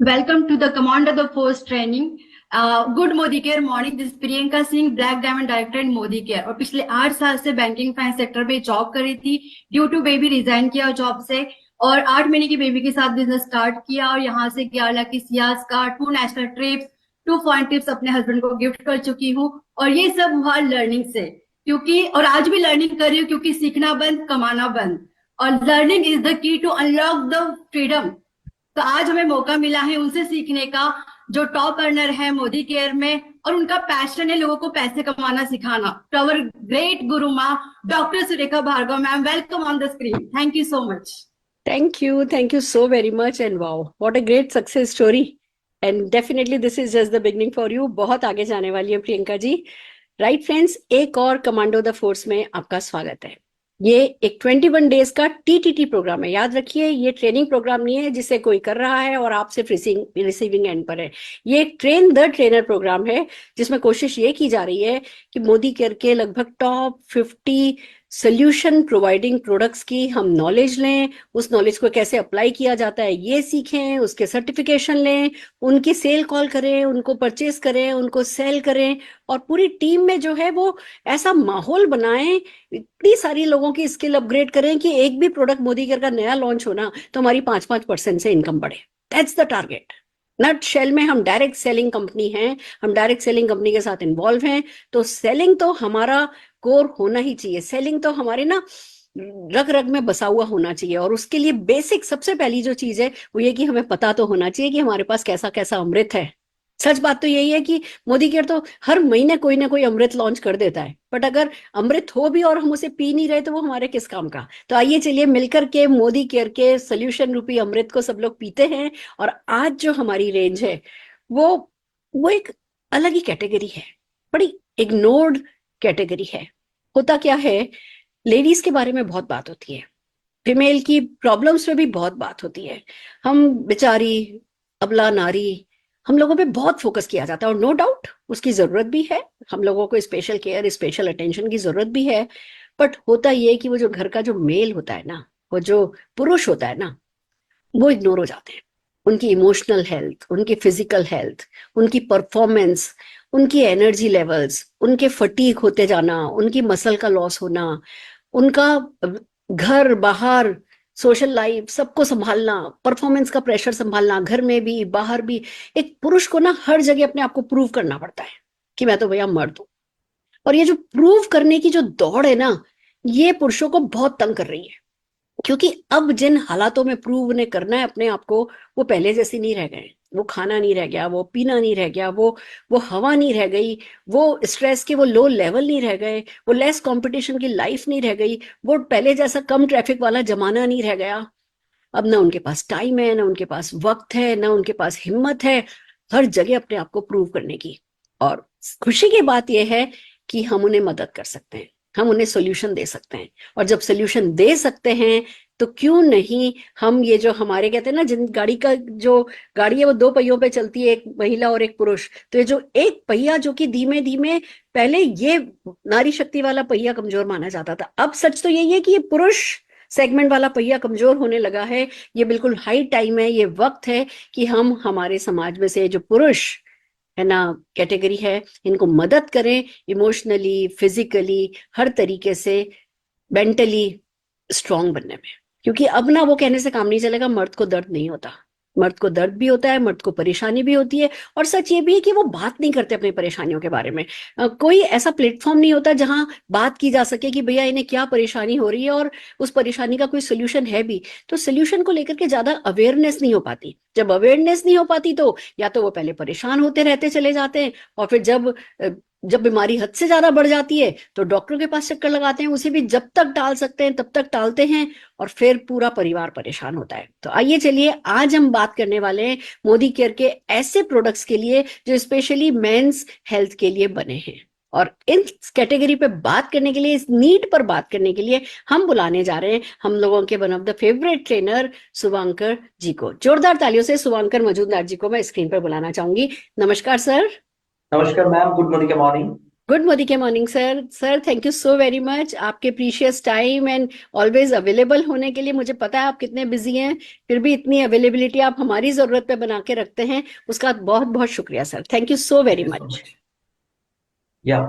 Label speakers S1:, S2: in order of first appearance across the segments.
S1: Welcome to the Commander the Force training. Good Modi care morning, this Priyanka Singh, black diamond director in Modi care. और पिछले 8 साल से banking finance sector में job कर रही थी। ड्यू टू बेबी रिजाइन किया जॉब से और 8 महीने की बेबी के साथ बिजनेस स्टार्ट किया और यहाँ से 11 लाख की सियाज का 2 नेशनल ट्रिप्स 2 फॉरेन ट्रिप्स अपने हस्बैंड को गिफ्ट कर चुकी हूँ। और ये सब हुआ लर्निंग से, क्योंकि और आज भी लर्निंग कर रही हूँ, क्योंकि सीखना बंद कमाना बंद। और learning is the key to unlock the freedom. तो आज हमें मौका मिला है उनसे सीखने का, जो टॉप अर्नर है मोदी केयर में, और उनका पैशन है लोगों को पैसे कमाना सिखाना। तो अवर ग्रेट गुरु माँ doctor Surekha Bhargava ma'am, welcome on the screen. Thank you so much.
S2: Thank you so very much, and wow, what a great success story. And definitely this is just the beginning for you. बहुत आगे जाने वाली है Priyanka ji. Right friends, एक और commando the force में आपका स्वागत है। ये एक 21 डेज का टीटीटी प्रोग्राम है। याद रखिए, ये ट्रेनिंग प्रोग्राम नहीं है जिसे कोई कर रहा है और आप सिर्फ रिसीविंग एंड पर है। ये ट्रेन द ट्रेनर प्रोग्राम है, जिसमें कोशिश ये की जा रही है कि मोदी केयर के लगभग टॉप 50 सोल्यूशन प्रोवाइडिंग प्रोडक्ट्स की हम नॉलेज लें, उस नॉलेज को कैसे अप्लाई किया जाता है ये सीखें, उसके सर्टिफिकेशन लें, उनकी सेल कॉल करें, उनको परचेस करें, उनको सेल करें, और पूरी टीम में जो है वो ऐसा माहौल बनाएं, इतनी सारी लोगों की स्किल अपग्रेड करें कि एक भी प्रोडक्ट मोदी केयर का नया लॉन्च होना तो हमारी 5-5% से इनकम बढ़े। That's the target. Nutshell में हम डायरेक्ट सेलिंग कंपनी हैं, हम डायरेक्ट सेलिंग कंपनी के साथ इन्वॉल्व हैं, तो सेलिंग तो हमारा कोर होना ही चाहिए। सेलिंग तो हमारे ना रग रग में बसा हुआ होना चाहिए, और उसके लिए बेसिक सबसे पहली जो चीज है वो ये कि हमें पता तो होना चाहिए कि हमारे पास कैसा कैसा अमृत है। सच बात तो यही है कि मोदी केयर तो हर महीने कोई ना कोई अमृत लॉन्च कर देता है, बट अगर अमृत हो भी और हम उसे पी नहीं रहे तो वो हमारे किस काम का। तो आइए चलिए मिलकर के मोदी केयर के सोल्यूशन रूपी अमृत को सब लोग पीते हैं। और आज जो हमारी रेंज है वो एक अलग ही कैटेगरी है, बड़ी इग्नोर्ड कैटेगरी है। होता क्या है, लेडीज के बारे में बहुत बात होती है, फीमेल की प्रॉब्लम्स में भी बहुत बात होती है। हम बेचारी अबला नारी, हम लोगों पे बहुत फोकस किया जाता है, और नो डाउट उसकी जरूरत भी है। हम लोगों को स्पेशल केयर, स्पेशल अटेंशन की जरूरत भी है। बट होता ये है कि वो जो घर का जो मेल होता है ना, वो जो पुरुष होता है ना, वो इग्नोर हो जाते हैं। उनकी इमोशनल हेल्थ, उनकी फिजिकल हेल्थ, उनकी परफॉर्मेंस, उनकी एनर्जी लेवल्स, उनके फटीक होते जाना, उनकी मसल का लॉस होना, उनका घर बाहर सोशल लाइफ सबको संभालना, परफॉर्मेंस का प्रेशर संभालना, घर में भी बाहर भी। एक पुरुष को ना हर जगह अपने आप को प्रूव करना पड़ता है कि मैं तो भैया मर्द हूं। और ये जो प्रूव करने की जो दौड़ है ना, ये पुरुषों को बहुत तंग कर रही है, क्योंकि अब जिन हालातों में प्रूव उन्हें करना है अपने आप को, वो पहले जैसी नहीं रह गए। वो खाना नहीं रह गया, वो पीना नहीं रह गया, वो हवा नहीं रह गई, वो स्ट्रेस के वो लो लेवल नहीं रह गए, वो लेस कंपटीशन की लाइफ नहीं रह गई, वो पहले जैसा कम ट्रैफिक वाला जमाना नहीं रह गया। अब ना उनके पास टाइम है, ना उनके पास वक्त है, ना उनके पास हिम्मत है हर जगह अपने आप को प्रूव करने की। और खुशी की बात यह है कि हम उन्हें मदद कर सकते हैं, हम उन्हें सोल्यूशन दे सकते हैं। और जब सोल्यूशन दे सकते हैं तो क्यों नहीं हम ये जो हमारे कहते हैं ना, जिन गाड़ी का जो गाड़ी है वो 2 पहियों पे चलती है, एक महिला और एक पुरुष, तो ये जो एक पहिया जो कि धीमे धीमे, पहले ये नारी शक्ति वाला पहिया कमजोर माना जाता था, अब सच तो यही है कि ये पुरुष सेगमेंट वाला पहिया कमजोर होने लगा है। ये बिल्कुल हाई टाइम है, ये वक्त है कि हम हमारे समाज में से जो पुरुष है ना कैटेगरी है, इनको मदद करें इमोशनली, फिजिकली, हर तरीके से, मेंटली स्ट्रांग बनने में। क्योंकि अब ना वो कहने से काम नहीं चलेगा, मर्द को दर्द नहीं होता। मर्द को दर्द भी होता है, मर्द को परेशानी भी होती है, और सच ये भी है कि वो बात नहीं करते अपनी परेशानियों के बारे में। कोई ऐसा प्लेटफॉर्म नहीं होता जहां बात की जा सके कि भैया इन्हें क्या परेशानी हो रही है और उस परेशानी का कोई सोल्यूशन है भी। तो सोल्यूशन को लेकर के ज्यादा अवेयरनेस नहीं हो पाती। जब अवेयरनेस नहीं हो पाती तो या तो वो पहले परेशान होते रहते चले जाते हैं, और फिर जब बीमारी हद से ज्यादा बढ़ जाती है तो डॉक्टरों के पास चक्कर लगाते हैं, उसे भी जब तक टाल सकते हैं तब तक टालते हैं, और फिर पूरा परिवार परेशान होता है। तो आइए चलिए, आज हम बात करने वाले हैं मोदी केयर के ऐसे प्रोडक्ट्स के लिए जो स्पेशली मेंस हेल्थ के लिए बने हैं। और इन कैटेगरी पे बात करने के लिए, इस नीड पर बात करने के लिए हम बुलाने जा रहे हैं हम लोगों के one of the favourite trainer Shubhankar ji को। जोरदार तालियों से शुभांकर मजूमदार जी को मैं स्क्रीन पर बुलाना चाहूंगी। नमस्कार सर।
S3: नमस्कार ma'am, good morning.
S2: Good Modi के morning sir. Sir thank you so very much आपके precious time and always available होने के लिए। मुझे पता है आप कितने बिजी हैं, फिर भी इतनी अवेलेबिलिटी आप हमारी जरूरत पे बना के रखते हैं, उसका बहुत बहुत शुक्रिया sir. Thank you so very
S3: Thank you so
S2: much.
S3: much. Yeah.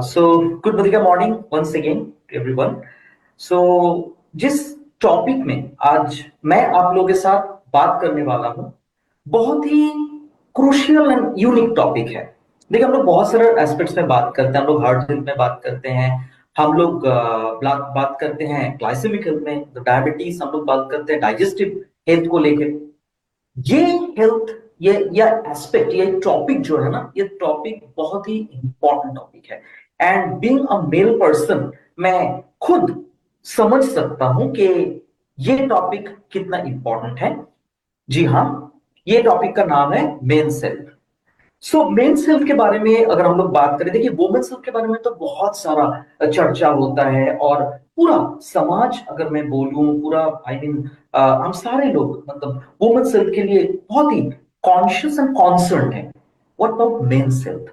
S3: So good Modika morning once again, everyone. So जिस टॉपिक में आज मैं आप लोगों के साथ बात करने वाला हूं, बहुत ही क्रूशियल एंड यूनिक टॉपिक है। देखिए, हम लोग बहुत सारे एस्पेक्ट्स में बात करते हैं। हम लोग हार्ट हेल्थ में बात करते हैं, हम लोग बात करते हैं ग्लाइसेमिक हेल्थ में, डायबिटीज, हम लोग बात करते हैं डाइजेस्टिव हेल्थ को लेकर। ये हेल्थ, ये या एस्पेक्ट, ये टॉपिक जो है ना, ये टॉपिक बहुत ही इंपॉर्टेंट टॉपिक है। And being a male person, मैं खुद समझ सकता हूं कि ये टॉपिक कितना इंपॉर्टेंट है। जी हाँ, ये टॉपिक का नाम है मेंस हेल्थ। सो मेंस हेल्थ के बारे में अगर हम लोग बात करें, देखिए वुमेन्स हेल्थ के बारे में तो बहुत सारा चर्चा होता है, और पूरा समाज, अगर मैं बोलूं पूरा, आई मीन हम सारे लोग, मतलब वुमेन्स हेल्थ के लिए बहुत ही कॉन्शियस एंड कॉन्सर्न है। What about men's health?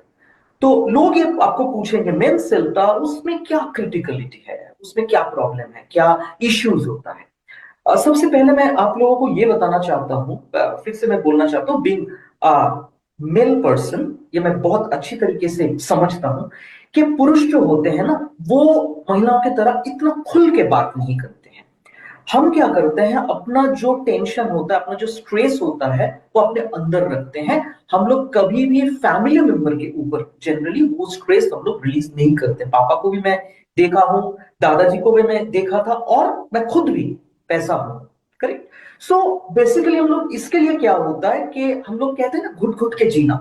S3: तो लोग ये आपको पूछेंगे मेंस हेल्थ का उसमें क्या क्रिटिकलिटी है, उसमें क्या प्रॉब्लम है, क्या इश्यूज होता है। सबसे पहले मैं आप लोगों को ये बताना चाहता हूं, फिर से मैं बोलना चाहता हूं, बीइंग मेल पर्सन, ये मैं बहुत अच्छी तरीके से समझता हूं कि पुरुष जो होते हैं ना, वो महिलाओं की तरह इतना खुल के बात नहीं करते हैं। हम क्या करते हैं, अपना जो टेंशन होता है, अपना जो स्ट्रेस होता है, वो अपने अंदर रखते हैं। हम लोग कभी भी फैमिली मेंबर के ऊपर जनरली वो स्ट्रेस हम लोग रिलीज नहीं करते। पापा को भी मैं देखा हूं, दादाजी को भी मैं देखा था, और मैं खुद भी पैसा हूं। करेक्ट। सो बेसिकली हम लोग, इसके लिए क्या होता है कि हम लोग कहते हैं ना, घुट घुट के जीना।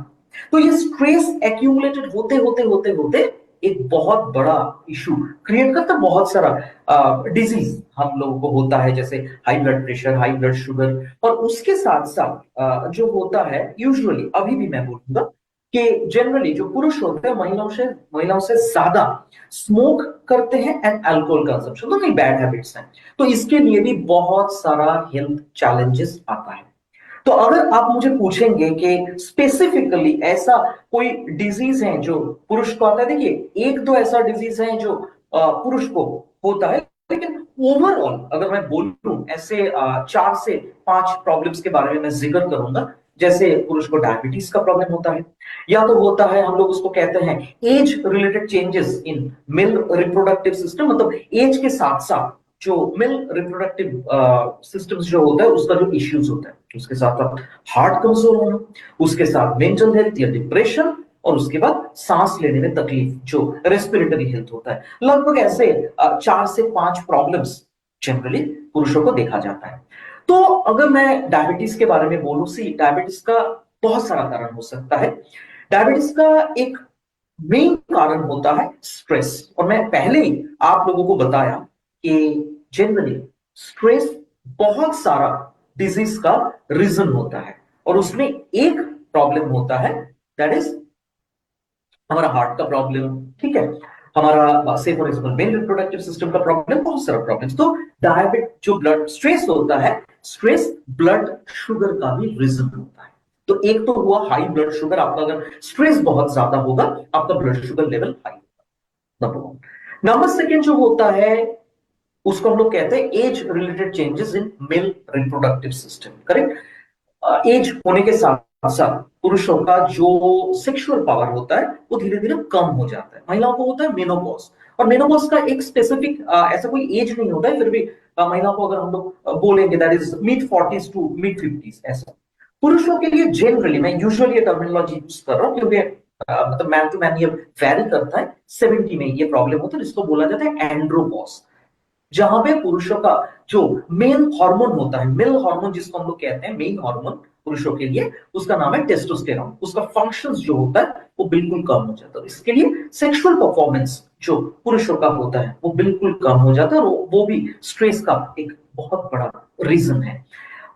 S3: तो ये स्ट्रेस एक्यूमुलेटेड होते होते होते होते एक बहुत बड़ा इशू क्रिएट करता है। बहुत सारा डिजीज हम लोगों को होता है, जैसे high blood pressure, high blood sugar, और उसके साथ साथ जो होता है यूजुअली, अभी भी मैं बोलूंगा कि जनरली जो पुरुष होते हैं महिलाओं से ज्यादा स्मोक करते हैं एंड अल्कोहल कंजम्पशन, तो नहीं, बैड हैबिट्स हैं। तो इसके लिए भी बहुत सारा हेल्थ चैलेंजेस आता है। तो अगर आप मुझे पूछेंगे कि स्पेसिफिकली ऐसा कोई डिजीज है जो पुरुष को आता है, देखिए एक दो ऐसा डिजीज है जो पुरुष को होता है, लेकिन ओवरऑल अगर मैं बोलूं, ऐसे 4 से 5 प्रॉब्लम्स के बारे में मैं जिक्र करूंगा। जैसे पुरुष को डायबिटीज का प्रॉब्लम होता है, या तो होता है, हम लोग उसको कहते हैं age related changes in male reproductive system, मतलब एज के साथ साथ जो मेल रिप्रोडक्टिव सिस्टम्स जो होता है उसका जो इश्यूज होता है, उसके साथ साथ हार्ट कमजोर होना, उसके साथ मेंटल हेल्थ या डिप्रेशन, और उसके बाद सांस लेने में तकलीफ, जो रेस्पिरेटरी हेल्थ होता है। लगभग ऐसे 4 से 5 प्रॉब्लम्स जनरली पुरुषों को देखा जाता है। तो अगर मैं डायबिटीज के बारे में बोलूं, सी डायबिटीज का बहुत सारा कारण हो सकता है। डायबिटीज का एक मेन कारण होता है स्ट्रेस, और मैं पहले ही आप लोगों को बताया कि जनरली स्ट्रेस बहुत सारा डिजीज का रीजन होता है, और उसमें एक प्रॉब्लम होता है, दैट इज हमारा हार्ट का प्रॉब्लम, ठीक है, हमारा से for example mail reproductive system का प्रॉब्लम, बहुत सारा प्रॉब्लम्स। तो डायबिट जो ब्लड स्ट्रेस होता है, स्ट्रेस ब्लड शुगर का भी रीजन होता है। तो एक तो हुआ हाई ब्लड शुगर, आपका अगर स्ट्रेस बहुत ज्यादा होगा, आपका ब्लड शुगर लेवल हाई होगा, नंबर 1। नंबर सेकेंड जो होता है, उसको हम लोग कहते हैं age related changes in male reproductive system. Correct. Age होने के साथ साथ पुरुषों का जो सेक्सुअल पावर होता है वो धीरे धीरे कम हो जाता है। महिलाओं को होता है मेनोपॉज, और मेनोपॉज का एक स्पेसिफिक ऐसा कोई एज नहीं होता है, फिर भी महिलाओं को अगर हम लोग बोलेंगे that is mid 40s to mid 50s ऐसा। पुरुषों के लिए जनरली, मैं यूजुअली ये टर्मिनोलॉजी यूज कर रहा हूँ क्योंकि मतलब मैन टू मैन ये वैरी करता है, 70 में ये प्रॉब्लम होता है, जिसको बोला जाता है एंड्रोपॉज, जहां पे पुरुषों का जो मेन हार्मोन होता है, मेल हार्मोन जिसको हम लोग कहते हैं मेन हार्मोन पुरुषों के लिए, उसका नाम है टेस्टोस्टेरॉन, उसका फंक्शंस जो होता है वो बिल्कुल कम हो जाता है। इसके लिए सेक्सुअल परफॉर्मेंस जो पुरुषों का होता है वो बिल्कुल कम हो जाता है, और वो भी स्ट्रेस का एक बहुत बड़ा रीजन है।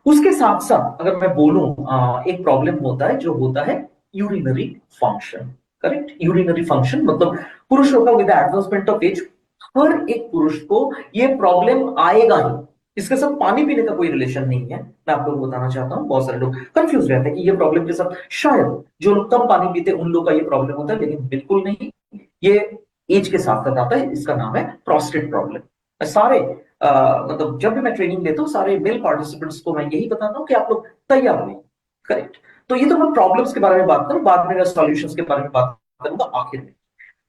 S3: उसके साथ साथ अगर मैं बोलूं, एक प्रॉब्लम होता है जो होता है urinary function. Correct. Urinary function मतलब पुरुषों का विद एडवांसमेंट ऑफ एज हर एक पुरुष को ये प्रॉब्लम आएगा ही, इसके साथ पानी पीने का कोई रिलेशन नहीं है। मैं आप लोगों को बताना चाहता हूँ, बहुत सारे लोग कंफ्यूज रहते हैं कि ये प्रॉब्लम के साथ शायद जो लोग कम पानी पीते हैं उन लोग का ये प्रॉब्लम होता है, लेकिन बिल्कुल नहीं। ये एज के साथ साथ आता है, इसका नाम है प्रोस्टेट प्रॉब्लम। सारे मतलब जब भी मैं ट्रेनिंग देता हूँ सारे मेल पार्टिसिपेंट्स को मैं यही बताता हूँ कि आप लोग तैयार रहें। करेक्ट। तो ये तो मैं प्रॉब्लम्स के बारे में बात करूँ, बाद में मैं सॉल्यूशंस के बारे में बात करूंगा आखिर में।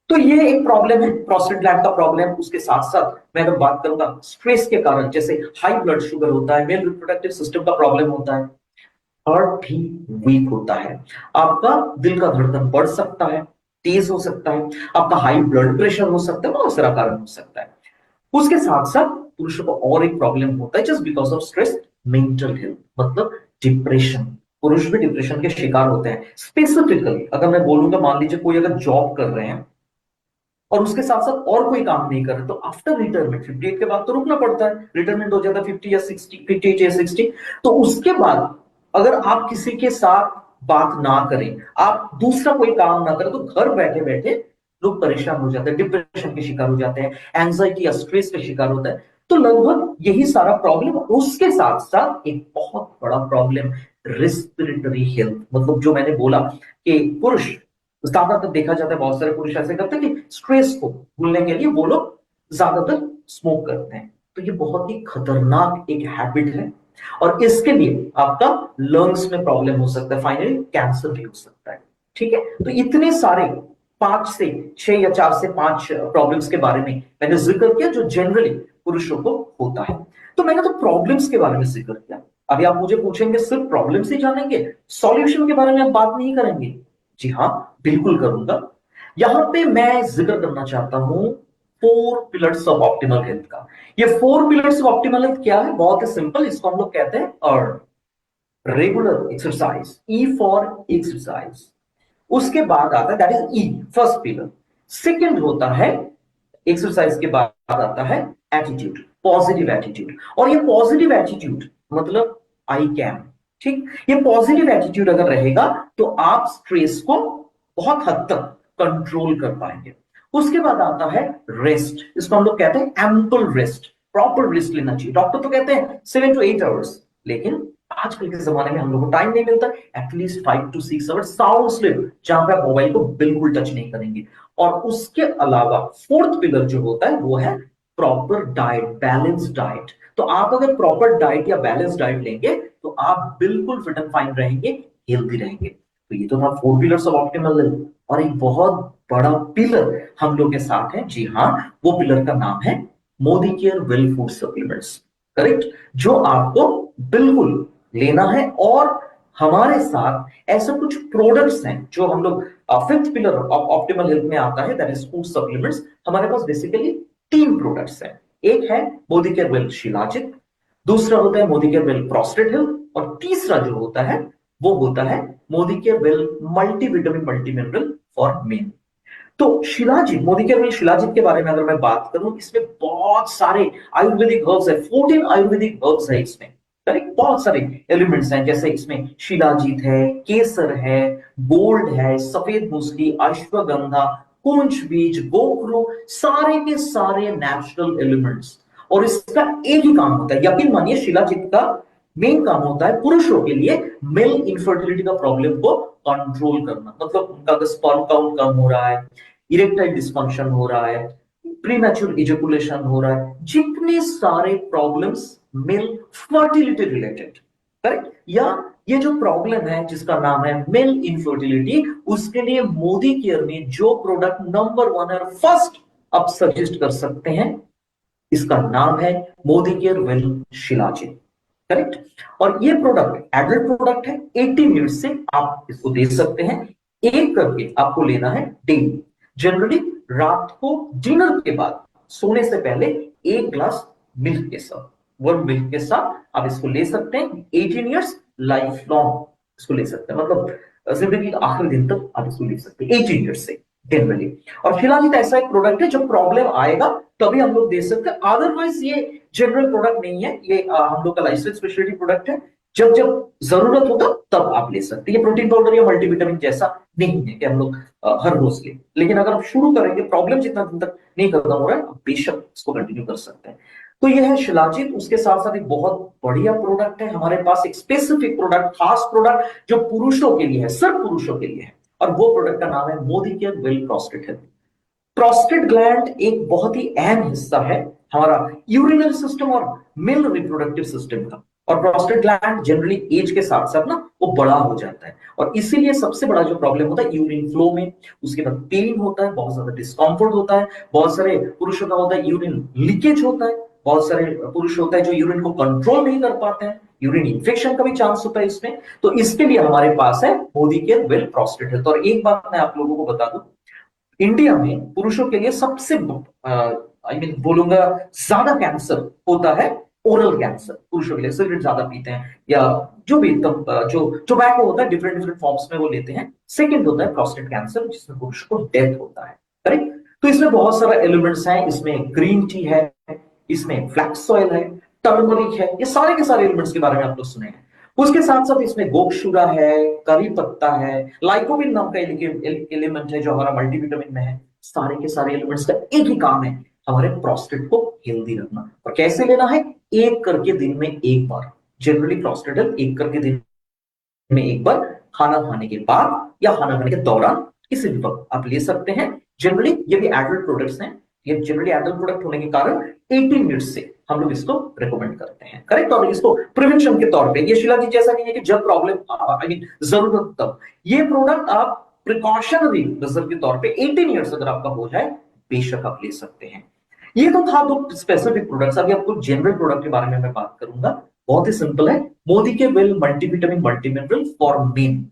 S3: तो ये एक प्रॉब्लम है प्रोस्टेट ग्लैंड का प्रॉब्लम। उसके साथ साथ मैं अगर बात करूंगा स्ट्रेस के कारण, जैसे हाई ब्लड शुगर होता है, मेल रिप्रोडक्टिव सिस्टम का प्रॉब्लम होता है, हार्ट भी वीक होता है, आपका दिल का धड़कन बढ़ सकता है, तेज हो सकता है, आपका हाई ब्लड प्रेशर हो सकता है, बहुत सारा कारण हो सकता है। उसके साथ साथ पुरुषों को और एक प्रॉब्लम होता है just because of stress, mental health, मतलब डिप्रेशन। पुरुष भी डिप्रेशन के शिकार होते हैं। स्पेसिफिकली अगर मैं बोलूंगा, मान लीजिए कोई अगर जॉब कर रहे हैं और उसके साथ साथ और कोई काम नहीं कर रहे, तो आफ्टर रिटायरमेंट 58 के बाद तो रुकना पड़ता है, रिटायरमेंट हो जाता है 50 या 60, 58 या 60। तो उसके बाद अगर आप किसी के साथ बात ना करें, आप दूसरा कोई काम ना करें, तो घर बैठे बैठे लोग परेशान हो जाते हैं, डिप्रेशन के शिकार हो जाते हैं, एंजाइटी या स्ट्रेस के शिकार होता है। तो लगभग यही सारा प्रॉब्लम। उसके साथ साथ एक बहुत बड़ा प्रॉब्लम रेस्पिरेटरी हेल्थ, मतलब जो मैंने बोला कि पुरुष ज्यादातर देखा जाता है, बहुत सारे पुरुष ऐसे करते हैं कि स्ट्रेस को भूलने के लिए वो लोग ज्यादातर स्मोक करते हैं। तो ये बहुत ही खतरनाक एक हैबिट है, और इसके लिए आपका लंग्स में प्रॉब्लम हो सकता है, फाइनली कैंसर भी हो सकता है। ठीक है। तो इतने सारे 5 से 6 या 4 से 5 प्रॉब्लम्स के बारे में मैंने जिक्र किया जो जनरली पुरुषों को होता है। तो मैंने तो प्रॉब्लम्स के बारे में जिक्र किया। अभी आप मुझे पूछेंगे सिर्फ प्रॉब्लम्स ही जानेंगे, सॉल्यूशन के बारे में आप बात नहीं करेंगे? जी हाँ, बिल्कुल करूंगा। यहां पे मैं जिक्र करना चाहता हूं 4 पिलर्स ऑफ ऑप्टिमल हेल्थ का। ये 4 पिलर्स ऑफ ऑप्टिमल हेल्थ क्या है? बहुत ही सिंपल, इसको हम लोग कहते हैं earn, regular exercise, E for exercise. उसके बाद आता है that is E, first pillar. Second होता है, एक्सरसाइज के बाद आता है एटीट्यूड, पॉजिटिव एटीट्यूड। और ये पॉजिटिव एटीट्यूड मतलब आई कैन। ठीक। ये पॉजिटिव एटीट्यूड अगर रहेगा तो आप स्ट्रेस को बहुत हद तक कंट्रोल कर पाएंगे। उसके बाद आता है रेस्ट, इसको हम लोग कहते हैं एम्पल रेस्ट, प्रॉपर रेस्ट लेना चाहिए। डॉक्टर तो कहते हैं 7 to 8 आवर्स, लेकिन आजकल के जमाने में हम लोग को टाइम नहीं मिलता। At least 5 to 6 hours sound sleep, जहां पे आप मोबाइल को बिल्कुल टच नहीं करेंगे। और उसके अलावा फोर्थ पिलर जो होता है वो है प्रॉपर डाइट, बैलेंस डाइट। तो आप अगर प्रॉपर डाइट या बैलेंस डाइट लेंगे तो आप बिल्कुल फिट एंड फाइन रहेंगे, हेल्दी रहेंगे। तो ये तो था 4 पिलर्स ऑफ ऑप्टिमल हेल्थ। और एक बहुत बड़ा पिलर हम लोग के साथ है, जी हाँ, वो पिलर का नाम है Modi care well food supplements. Correct. जो आपको बिल्कुल लेना है। और हमारे साथ ऐसे कुछ प्रोडक्ट्स हैं जो हम लोग, fifth pillar of optimal health में आता है, दैट इज फूड सप्लीमेंट्स। हमारे पास बेसिकली 3 प्रोडक्ट्स हैं। एक है मोदी केयर वेल शिलाजित, दूसरा होता है Modi care well prostate health, और तीसरा जो होता है वो होता है Modi care well multivitamin multi mineral for main. तो शिलाजित, मोदी केयर वेल शिलाजित के बारे में अगर मैं बात करूं, इसमें बहुत सारे आयुर्वेदिक हर्ब्स है, 14 आयुर्वेदिक हर्ब्स है इसमें। करेक्ट। बहुत सारे एलिमेंट्स हैं, जैसे इसमें शिलाजीत है, केसर है, गोल्ड है, सफेद मूसली, अश्वगंधा, कुंज बीज, गोखरू, सारे के सारे नेचुरल एलिमेंट्स। और इसका एक ही काम होता है, यकीन मानिए, शिलाजीत का मेन काम होता है पुरुषों के लिए मेल इनफर्टिलिटी का प्रॉब्लम को कंट्रोल करना। मतलब उनका अगर स्पर्म काउंट कम हो रहा है, इरेक्टाइल डिस्फंक्शन हो रहा है, प्रीमैच्योर इजैकुलेशन हो रहा है, जितने सारे problems mail fertility related, correct, या ये जो प्रॉब्लम है जिसका नाम है मेल इनफर्टिलिटी, उसके लिए मोदी केयर में जो प्रोडक्ट नंबर 1 और फर्स्ट आप सजेस्ट कर सकते हैं, इसका नाम है Modi care well shilajit. Correct. और ये प्रोडक्ट एडल्ट प्रोडक्ट है, 18 यूनिट से आप इसको दे सकते हैं। एक करके आपको लेना है डेली, जनरली रात को डिनर के बाद सोने से पहले 1 ग्लास मिल्क के साथ, वर्म मिल्क के साथ आप इसको ले सकते हैं। 18 ईयर्स लाइफ लॉन्ग इसको ले सकते हैं, मतलब जिंदगी के आखिरी दिन तक आप इसको ले सकते हैं 18 ईयर्स से जनरली। और शिलाजीत ऐसा एक प्रोडक्ट है जब प्रॉब्लम आएगा तभी हम लोग दे सकते हैं, अदरवाइज ये जनरल प्रोडक्ट नहीं है, ये हम लोग का लाइसेंस स्पेशलिटी प्रोडक्ट है। जब जब जरूरत होता तब आप ले सकते हैं। ये प्रोटीन पाउडर या मल्टीविटामिन जैसा नहीं है कि हम लोग हर रोज ले, लेकिन अगर आप शुरू करेंगे, प्रॉब्लम जितना दिन तक नहीं खत्म हो रहा है, बेशक इसको कंटिन्यू कर सकते हैं। तो यह है शिलाजीत। उसके साथ साथ एक बहुत बढ़िया प्रोडक्ट है हमारे पास, एक स्पेसिफिक प्रोडक्ट, खास प्रोडक्ट जो पुरुषों के लिए है, सिर्फ पुरुषों के लिए है, और वो प्रोडक्ट का नाम है Modi care well prostate health. Prostate gland एक बहुत ही अहम हिस्सा है हमारा यूरिनरी सिस्टम और मेल रिप्रोडक्टिव सिस्टम का। और प्रोस्टेट ग्लैंड जनरली एज के साथ साथ ना वो बड़ा हो जाता है, और इसीलिए सबसे बड़ा जो प्रॉब्लम होता है यूरिन फ्लो में, उसके बाद पेन होता है, बहुत ज्यादा डिस्कम्फर्ट होता है, बहुत सारे पुरुषों का होता है यूरिन लीकेज होता है, बहुत सारे पुरुष होता है जो यूरिन को कंट्रोल नहीं कर पाते हैं, यूरिन इन्फेक्शन का भी चांस होता है इसमें। तो इसके लिए हमारे पास है Modi care well prostate health. और एक बात मैं आप लोगों को बता दूं, इंडिया में पुरुषों के लिए सबसे बोलूंगा ज्यादा कैंसर होता है ओरल कैंसर। पुरुषों के लिए सिगरेट ज्यादा पीते हैं या जो भी तब जो टोबैको होता है डिफरेंट डिफरेंट फॉर्म्स में वो लेते हैं। सेकंड होता है प्रोस्टेट कैंसर, जिसमें पुरुष को डेथ होता है। करेक्ट। तो इसमें बहुत सारा एलिमेंट्स हैं, इसमें ग्रीन टी है, इसमें फ्लैक्स ऑयल है, टर्मरिक है, ये सारे के सारे एलिमेंट्स के बारे में आप लोग सुने हैं। उसके साथ साथ इसमें गोक्षुरा है, करी पत्ता है, लाइकोपिन नाम का एलिमेंट है जो हमारा मल्टीविटामिन में है। सारे के सारे एलिमेंट्स का एक ही काम है, हमारे प्रोस्टेट को हेल्दी रखना। और कैसे लेना है? एक करके दिन में एक बार। जनरली प्रोस्टेट हेल्थ एक करके दिन में एक बार, खाना खाने के बाद या खाना खाने के दौरान किसी भी वक्त आप ले सकते हैं। जनरली ये भी एडल्ट प्रोडक्ट्स हैं, ये जनरली एडल्ट प्रोडक्ट होने के कारण 18 मिनट्स से हम लोग इसको रिकमेंड करते हैं। करेक्ट। और इसको प्रिवेंशन के तौर पे, ये शिला जी जैसा नहीं है कि जब प्रॉब्लम जरूरत तब, ये प्रोडक्ट आप प्रिकॉशनरी मेजर के तौर पे 18 ईयर्स अगर आपका हो जाए बेशक आप ले सकते हैं। ये तो था दो स्पेसिफिक प्रोडक्ट्स। अभी आपको जनरल प्रोडक्ट के बारे में मैं बात करूंगा। बहुत ही सिंपल है, मोदी के well multivitamin multimineral for main.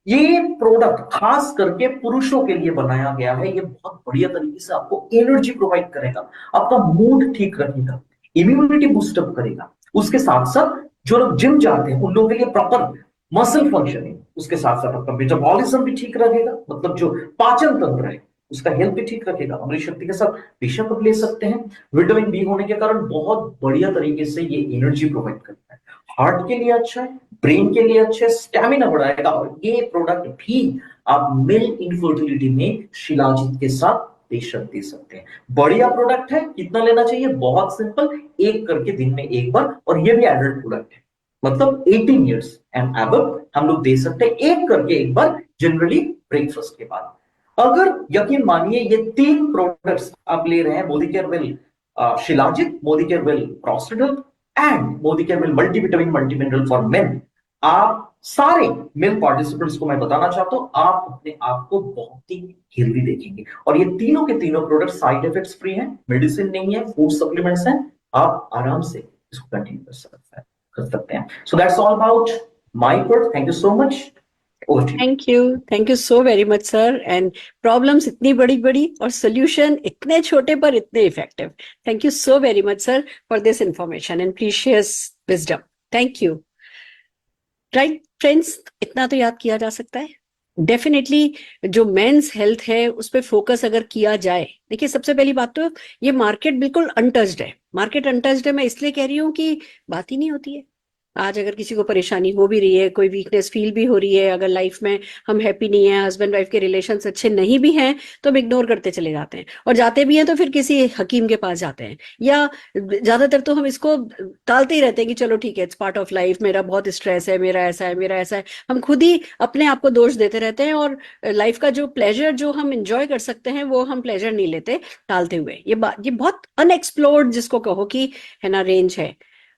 S3: ये प्रोडक्ट खास करके पुरुषों के लिए बनाया गया है। ये बहुत बढ़िया तरीके से आपको एनर्जी प्रोवाइड करेगा, आपका मूड ठीक रखेगा, इम्यूनिटी बूस्टअप करेगा। उसके साथ साथ जो लोग जिम जाते हैं उन लोगों के लिए प्रॉपर मसल फंक्शनिंग, उसके साथ साथ आपका मेटाबॉलिज्म भी ठीक रहेगा, मतलब जो पाचन तंत्र है उसका हेल्थ भी ठीक रखेगा। अमृत शक्ति के साथ बेशक आप ले सकते हैं। विटामिन बी होने के कारण बहुत बढ़िया तरीके से ये एनर्जी प्रोवाइड करता है, हार्ट के लिए अच्छा है, ब्रेन के लिए अच्छा है, स्टैमिना बढ़ाएगा। और ये प्रोडक्ट भी आप मेल इनफर्टिलिटी में शिलाजीत के साथ बेशक दे सकते हैं। बढ़िया प्रोडक्ट है। कितना लेना चाहिए? बहुत सिंपल, एक करके दिन में एक बार। और ये भी एडल्ट प्रोडक्ट है, मतलब 18 इयर्स एंड अबव हम लोग दे सकते हैं एक करके एक बार, जनरली ब्रेकफास्ट के बाद। अगर यकीन मानिए ये तीन प्रोडक्ट्स आप ले रहे हैं, Modi care well shilajit, Modi care well prostate health and Modicare well multivitamin multimineral for main, आप सारे मेल पार्टिसिपेंट्स को मैं बताना चाहता हूं आप अपने आप को बहुत ही हेल्दी देखेंगे। और ये तीनों के तीनों प्रोडक्ट साइड इफेक्ट्स फ्री हैं, मेडिसिन नहीं है, फूड सप्लीमेंट्स हैं, आप आराम से इसको कंटिन्यू कर सकते हैं। So that's all about my part. Thank you so much.
S2: Thank you so very much sir. And problems इतनी बड़ी बड़ी और सोल्यूशन इतने छोटे पर इतने effective. Thank you so very much sir for this information and precious wisdom. Thank you. Right friends, इतना तो याद किया जा सकता है। डेफिनेटली जो मेंस हेल्थ है उस पर फोकस अगर किया जाए, देखिए सबसे पहली बात तो ये मार्केट बिल्कुल अनटच्ड है। मार्केट अनटच्ड है मैं इसलिए कह रही हूँ कि बात ही नहीं होती है। आज अगर किसी को परेशानी हो भी रही है, कोई वीकनेस फील भी हो रही है, अगर लाइफ में हम हैप्पी नहीं है, हस्बैंड वाइफ के रिलेशंस अच्छे नहीं भी हैं, तो हम इग्नोर करते चले जाते हैं। और जाते भी हैं तो फिर किसी हकीम के पास जाते हैं, या ज्यादातर तो हम इसको टालते ही रहते हैं कि चलो ठीक है, इट्स पार्ट ऑफ लाइफ, मेरा बहुत स्ट्रेस है, मेरा ऐसा है, मेरा ऐसा है। हम खुद ही अपने आप को दोष देते रहते हैं और लाइफ का जो प्लेजर जो हम इंजॉय कर सकते हैं वो हम प्लेजर नहीं लेते, टालते हुए। ये बहुत अनएक्सप्लोर्ड जिसको कहो कि है ना रेंज है।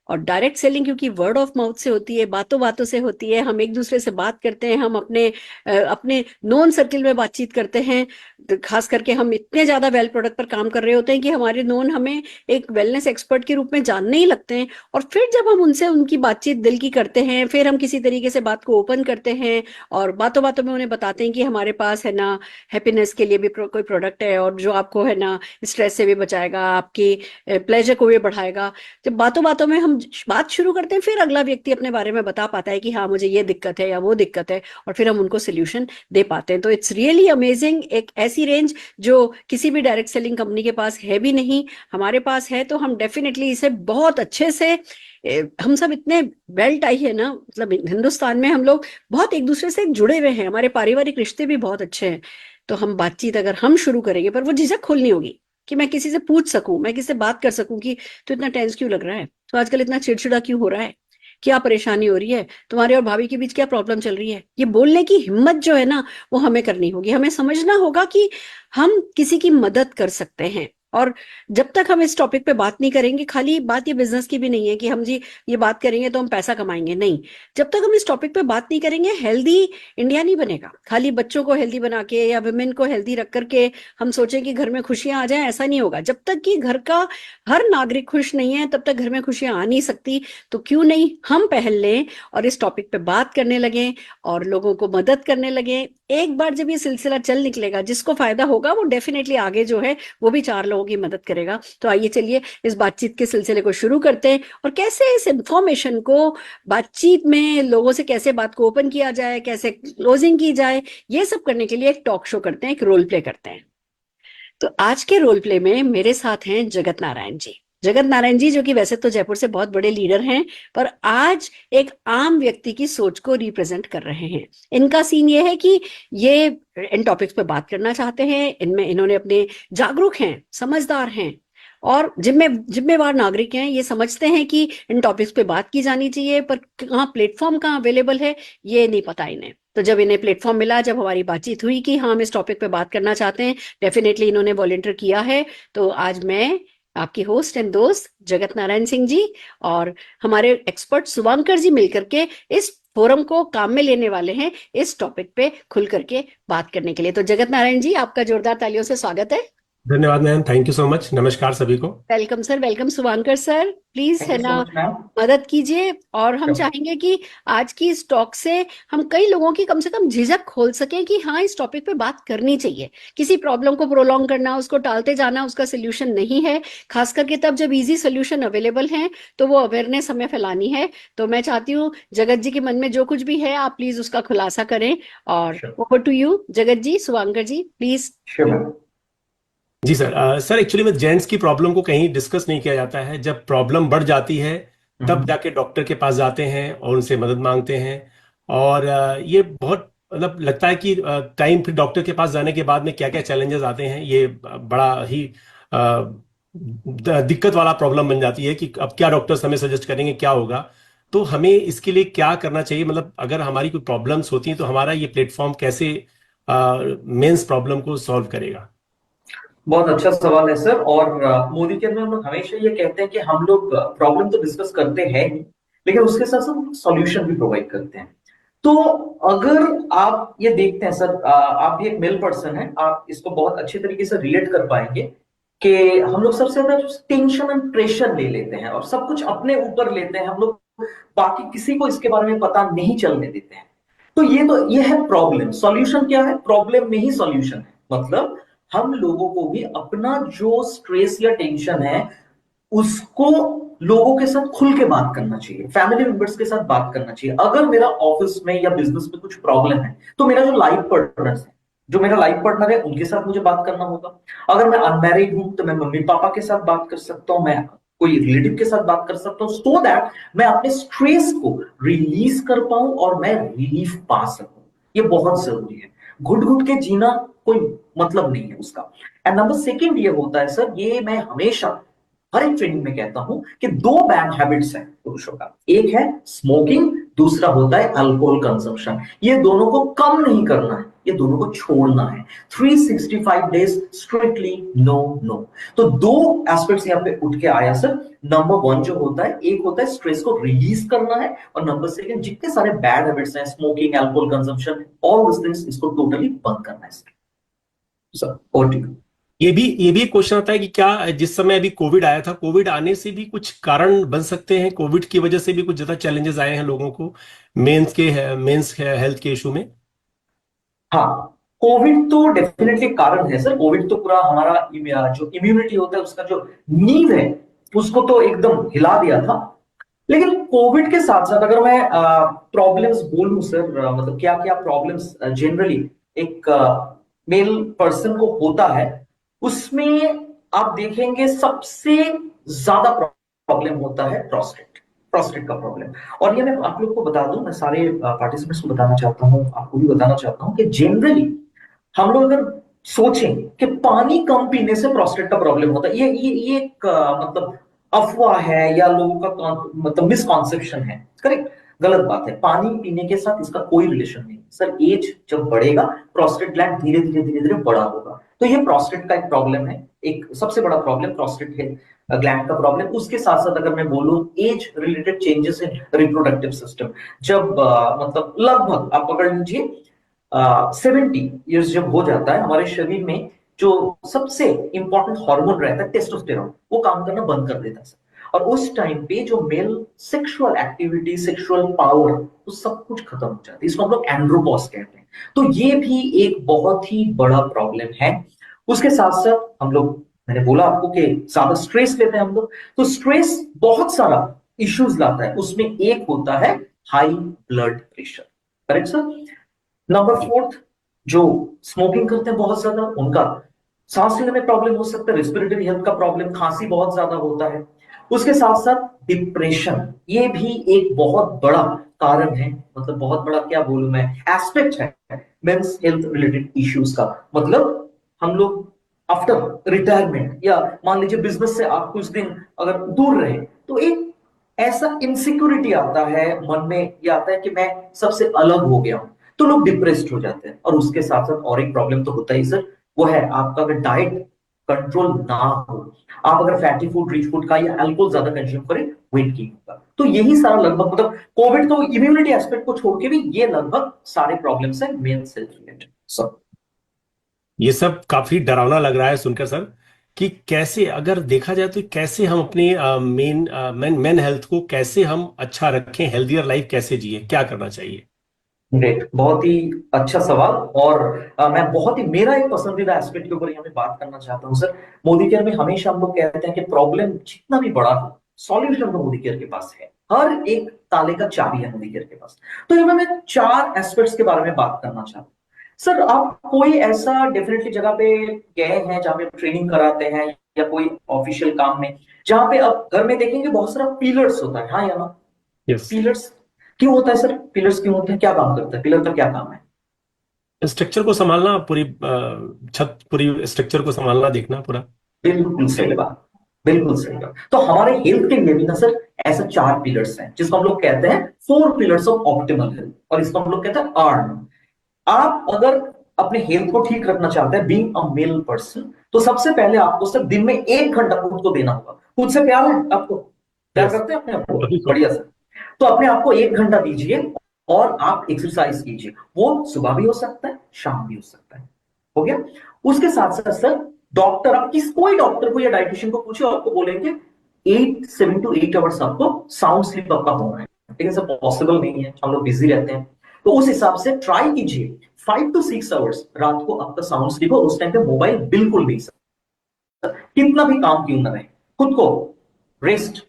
S2: और डायरेक्ट सेलिंग क्योंकि वर्ड ऑफ माउथ से होती है, बातों बातों से होती है, हम एक दूसरे से बात करते हैं, हम अपने नोन सर्किल में बातचीत करते हैं। तो खास करके हम इतने ज्यादा वेल प्रोडक्ट पर काम कर रहे होते हैं कि हमारे नोन हमें एक वेलनेस एक्सपर्ट के रूप में जानने ही लगते हैं। और फिर जब हम उनसे उनकी बातचीत दिल की करते हैं, फिर हम किसी तरीके से बात को ओपन करते हैं और बातों बातों में उन्हें बताते हैं कि हमारे पास है ना हैप्पीनेस के लिए भी कोई प्रोडक्ट है और जो आपको है ना स्ट्रेस से भी बचाएगा, आपकी प्लेजर को भी बढ़ाएगा। जब बातों बातों में हम बात शुरू करते हैं, फिर अगला व्यक्ति अपने बारे में बता पाता है कि हाँ मुझे ये दिक्कत है या वो दिक्कत है, और फिर हम उनको सोल्यूशन दे पाते हैं। तो इट्स रियली अमेजिंग, एक ऐसी रेंज जो किसी भी डायरेक्ट सेलिंग कंपनी के पास है भी नहीं, हमारे पास है। तो हम डेफिनेटली इसे बहुत अच्छे से, हम सब इतने वेल टाई है ना, मतलब हिंदुस्तान में हम लोग बहुत एक दूसरे से जुड़े हुए हैं, हमारे पारिवारिक रिश्ते भी बहुत अच्छे हैं। तो हम बातचीत अगर हम शुरू करेंगे, पर वो झिझक खोलनी होगी, कि मैं किसी से पूछ सकूं, मैं किसी से बात कर सकूं कि तू इतना टेंस क्यों लग रहा है, तो आजकल इतना चिड़चिड़ा क्यों हो रहा है, क्या परेशानी हो रही है, तुम्हारे और भाभी के बीच क्या प्रॉब्लम चल रही है। ये बोलने की हिम्मत जो है ना, वो हमें करनी होगी। हमें समझना होगा कि हम किसी की मदद कर सकते हैं। और जब तक हम इस टॉपिक पे बात नहीं करेंगे, खाली बात ये बिजनेस की भी नहीं है कि हम जी ये बात करेंगे तो हम पैसा कमाएंगे, नहीं। जब तक हम इस टॉपिक पे बात नहीं करेंगे, हेल्दी इंडिया नहीं बनेगा। खाली बच्चों को हेल्दी बना के या विमेन को हेल्दी रख करके हम सोचें कि घर में खुशियां आ जाएं, ऐसा नहीं होगा। जब तक कि घर का हर नागरिक खुश नहीं है, तब तक घर में खुशियां आ नहीं सकती। तो क्यों नहीं हम पहल लें और इस टॉपिक पे बात करने लगे और लोगों को मदद करने लगे। एक बार जब ये सिलसिला चल निकलेगा, जिसको फायदा होगा वो डेफिनेटली आगे जो है वो भी 4 लोगों की मदद करेगा। तो आइए चलिए इस बातचीत के सिलसिले को शुरू करते हैं, और कैसे इस इंफॉर्मेशन को बातचीत में लोगों से कैसे बात को ओपन किया जाए, कैसे क्लोजिंग की जाए, ये सब करने के लिए एक टॉक शो करते हैं, एक रोल प्ले करते हैं। तो आज के रोल प्ले में मेरे साथ हैं जगत नारायण जी। जगत नारायण जी जो कि वैसे तो जयपुर से बहुत बड़े लीडर हैं, पर आज एक आम व्यक्ति की सोच को रिप्रेजेंट कर रहे हैं। इनका सीन ये है कि ये इन टॉपिक्स पे बात करना चाहते हैं। इनमें इन्होंने अपने जागरूक हैं, समझदार हैं और जिम्मेवार नागरिक हैं। ये समझते हैं कि इन टॉपिक्स पे बात की जानी चाहिए, पर कहाँ प्लेटफॉर्म कहाँ अवेलेबल है ये नहीं पता इन्हें। तो जब इन्हें प्लेटफॉर्म मिला, जब हमारी बातचीत हुई कि हाँ हम इस टॉपिक पे बात करना चाहते हैं, डेफिनेटली इन्होंने वॉलंटियर किया है। तो आज मैं आपकी होस्ट एंड दोस्त जगत नारायण सिंह जी और हमारे एक्सपर्ट शुभांकर जी मिलकर के इस फोरम को काम में लेने वाले हैं, इस टॉपिक पे खुल करके बात करने के लिए। तो जगत नारायण जी, आपका जोरदार तालियों से स्वागत है।
S4: धन्यवाद ma'am, thank you so much. नमस्कार सभी को।
S2: Welcome sir, welcome. Shubhankar sir please
S3: thank
S2: है
S3: यू सो
S2: ना,
S3: मच मैम।
S2: मदद कीजिए। और हम
S3: Sure.
S2: चाहेंगे कि आज की इस टॉक से हम कई लोगों की कम से कम झिझक खोल सकें कि हाँ इस टॉपिक पे बात करनी चाहिए। किसी प्रॉब्लम को प्रोलॉन्ग करना, उसको टालते जाना उसका सोल्यूशन नहीं है। खास करके तब जब इजी सोल्यूशन अवेलेबल है तो वो अवेयरनेस हमें फैलानी है। तो मैं चाहती हूँ जगत जी के मन में जो कुछ भी है आप प्लीज उसका खुलासा करें। और
S3: Sure.
S2: Over to you Jagat ji, Shubhankar ji please.
S3: Sure ma'am.
S4: जी सर। सर एक्चुअली में जेंट्स की प्रॉब्लम को कहीं डिस्कस नहीं किया जाता है। जब प्रॉब्लम बढ़ जाती है तब जाके डॉक्टर के पास जाते हैं और उनसे मदद मांगते हैं। और ये बहुत मतलब लगता है कि टाइम फिर डॉक्टर के पास जाने के बाद में क्या क्या चैलेंजेस आते हैं, ये बड़ा ही दिक्कत वाला प्रॉब्लम बन जाती है कि अब क्या डॉक्टर्स हमें सजेस्ट करेंगे, क्या होगा। तो हमें इसके लिए क्या करना चाहिए, मतलब अगर हमारी कोई प्रॉब्लम्स होती हैं तो हमारा ये प्लेटफॉर्म कैसे मेंस प्रॉब्लम को सॉल्व करेगा।
S3: बहुत अच्छा सवाल है सर। और मोदी केयर में हम लोग हमेशा ये कहते हैं कि हम लोग प्रॉब्लम तो डिस्कस करते हैं ही, लेकिन उसके साथ साथ सॉल्यूशन भी प्रोवाइड करते हैं। तो अगर आप ये देखते हैं सर, आप भी एक मेल पर्सन है, आप इसको बहुत अच्छे तरीके से रिलेट कर पाएंगे कि हम लोग सबसे ज्यादा टेंशन एंड प्रेशर ले लेते हैं और सब कुछ अपने ऊपर लेते हैं। हम लोग बाकी किसी को इसके बारे में पता नहीं चलने देते हैं। तो ये है प्रॉब्लम। सॉल्यूशन क्या है? प्रॉब्लम में ही सॉल्यूशन है। मतलब हम लोगों को भी अपना जो स्ट्रेस या टेंशन है उसको लोगों के साथ खुल के बात करना चाहिए, फैमिली मेंबर्स के साथ बात करना चाहिए। अगर मेरा ऑफिस में या बिजनेस में कुछ प्रॉब्लम है तो मेरा जो लाइफ पार्टनर है, जो मेरा लाइफ पार्टनर है उनके साथ मुझे बात करना होगा। अगर मैं अनमैरिड हूं तो मैं मम्मी पापा के साथ बात कर सकता हूं, मैं कोई रिलेटिव के साथ बात कर सकता हूं, सो दैट मैं अपने स्ट्रेस को रिलीज कर पाऊं और मैं रिलीफ पा सकूं। ये बहुत जरूरी है। घुट घुट के जीना कोई मतलब नहीं है उसका। एंड नंबर सेकंड ये होता है सर, ये मैं हमेशा हर एक ट्रेनिंग में कहता हूं कि 2 बैड हैबिट्स हैं पुरुषों का। एक है स्मोकिंग, दूसरा होता है अल्कोहल कंजम्पशन। ये दोनों को कम नहीं करना है, ये दोनों को छोड़ना है। 365 डेज स्ट्रिक्टली नो नो। तो 2 एस्पेक्ट्स यहां पे उठ के आया सर। नंबर 1 जो होता है, एक होता है स्ट्रेस को रिलीज करना है, और नंबर सेकंड जितने सारे बैड हैबिट्स हैं, smoking, alcohol consumption, all this things, इसको टोटली बंद करना है सर। और ठीक
S4: ये भी एक क्वेश्चन आता है कि क्या जिस समय अभी कोविड आया था, कोविड आने से भी कुछ कारण बन सकते हैं, कोविड की वजह से भी कुछ ज्यादा चैलेंजेस आए हैं लोगों को मेंस हेल्थ के इशू में।
S3: हाँ, कोविड तो डेफिनेटली कारण है सर। कोविड तो पूरा हमारा जो इम्यूनिटी होता है उसका जो नींव है उसको तो एकदम हिला दिया था। लेकिन कोविड के साथ साथ अगर मैं प्रॉब्लम्स बोलूं सर, मतलब क्या क्या प्रॉब्लम्स जनरली एक मेल पर्सन को होता है, उसमें आप देखेंगे सबसे ज्यादा प्रॉब्लम होता है प्रोस्टेट का प्रॉब्लम। और ये मैं आप लोग को बता दूं, मैं सारे पार्टिसिपेंट्स को बताना चाहता हूं, आपको भी बताना चाहता हूं कि जनरली हम लोग अगर सोचें कि पानी कम पीने से प्रोस्टेट का प्रॉब्लम होता है, ये एक मतलब अफवाह है या लोगों का मतलब मिसकॉन्सेप्शन है। करेक्ट, गलत बात है। पानी पीने के साथ इसका कोई रिलेशन नहीं सर। एज जब बढ़ेगा प्रोस्टेट ग्लैंड धीरे धीरे धीरे धीरे बड़ा होगा, तो ये प्रोस्टेट का एक प्रॉब्लम है, एक सबसे बड़ा प्रॉब्लम प्रोस्टेट ग्लैंड का प्रॉब्लम। उसके साथ साथ अगर मैं बोलूं एज रिलेटेड चेंजेस इन रिप्रोडक्टिव सिस्टम, जब मतलब लगभग आप पकड़ लीजिए 70 ईयर्स जब हो जाता है, हमारे शरीर में जो सबसे इंपॉर्टेंट हार्मोन रहता है टेस्टोस्टेरोन, वो काम करना बंद कर देता है सर। और उस टाइम पे जो male sexual activity, sexual power, वो सब कुछ खत्म हो जाती है। इसको हम लोग एंड्रोपॉज कहते हैं। तो ये भी एक बहुत ही बड़ा प्रॉब्लम है। उसके साथ साथ हम लोग, मैंने बोला आपको कि ज्यादा स्ट्रेस लेते हैं हम लोग, तो स्ट्रेस बहुत सारा इश्यूज लाता है। उसमें एक होता है high blood pressure. Correct sir. Number fourth, जो स्मोकिंग करते हैं बहुत ज्यादा, उनका सांस लेने में प्रॉब्लम हो सकता है, रेस्पिरेटरी हेल्थ का प्रॉब्लम, खांसी बहुत ज्यादा होता है। उसके साथ साथ डिप्रेशन, ये भी एक बहुत बड़ा कारण है, मतलब बहुत बड़ा क्या बोलूं मैं, एस्पेक्ट है मेंस हेल्थ रिलेटेड इश्यूज का। मतलब हम लोग आफ्टर रिटायरमेंट या मान लीजिए बिजनेस से आप कुछ दिन अगर दूर रहे, तो एक ऐसा इनसिक्योरिटी आता है मन में, ये आता है कि मैं सबसे अलग हो गया हूं, तो लोग डिप्रेस्ड हो जाते हैं। और उसके साथ साथ और एक प्रॉब्लम तो होता ही सर, वो है आपका अगर डाइट कंट्रोल ना हो, आप अगर फैटी फूड, रिच फूड का या अल्कोहल ज्यादा कंज्यूम करें, वेट गेन होगा। तो यही सारा लगभग, मतलब कोविड तो इम्यूनिटी एस्पेक्ट को छोड़ के भी ये लगभग सारे प्रॉब्लम्स है मेन सेल्फ रिलेटेड सर।
S4: ये सब काफी डरावना लग रहा है सुनकर सर, कि कैसे अगर देखा जाए तो कैसे हम अपने मेन हेल्थ को कैसे हम अच्छा रखें, हेल्दियर लाइफ कैसे जिए, क्या करना चाहिए?
S3: ग्रेट, बहुत ही अच्छा सवाल। और मैं बहुत ही, मेरा एक पसंदीदा एस्पेक्ट के ऊपर यहाँ पे बात करना चाहता हूँ सर। मोदी केयर में हमेशा हम लोग कहते हैं कि प्रॉब्लम जितना भी बड़ा हो, सॉल्यूशन तो मोदी केयर के पास है। हर एक ताले का चाबी है मोदी केयर के पास। तो यहाँ मैं 4 एस्पेक्ट्स के बारे में बात करना चाहता हूँ सर। आप कोई ऐसा डेफिनेटली जगह पे गए हैं जहाँ पे ट्रेनिंग कराते हैं या कोई ऑफिशियल काम में, जहाँ पे आप घर में देखेंगे बहुत सारा पिलर्स होता है, हाँ या ना?
S4: यस।
S3: पिलर्स क्यों होता है सर? पिलर्स क्यों होते हैं, क्या काम करता है पिलर का, क्या काम है?
S4: स्ट्रक्चर को संभालना, पूरी छत, पूरी स्ट्रक्चर को संभालना, देखना पूरा।
S3: बिल्कुल सही बात, बिल्कुल सही बात। तो हमारे हेल्थ के लिए भी ना सर ऐसा 4 पिलर्स हैं, जिसको हम लोग कहते हैं 4 पिलर्स ऑफ ऑप्टिमल हेल्थ, और इसको हम लोग कहते हैं अर्न। आप अगर अपने हेल्थ को ठीक रखना चाहते हैं, बीइंग अ मेल पर्सन, तो सबसे पहले आपको सिर्फ दिन में 1 घंटा खुद को देना होगा। खुद से प्यार है आपको? प्यार
S4: यस।
S3: करते हैं अपने आप को? बढ़िया सर। तो अपने आप को 1 घंटा दीजिए और आप एक्सरसाइज कीजिए। वो सुबह भी हो सकता है, शाम भी हो सकता है। हो गया। उसके साथ साथ सर, डॉक्टर, आप कोई डॉक्टर को या डाइटिशियन को पूछिए, आपको बोलेंगे 7 to 8 आवर्स आपको साउंड स्लीप आपका होना है। लेकिन सर पॉसिबल नहीं है, हम लोग बिजी रहते हैं। तो उस हिसाब से ट्राई कीजिए 5 to 6 आवर्स रात को आपका साउंड स्लीप हो। उस टाइम पे मोबाइल बिल्कुल नहीं सर, कितना भी काम क्यों ना रहे, खुद को रेस्ट,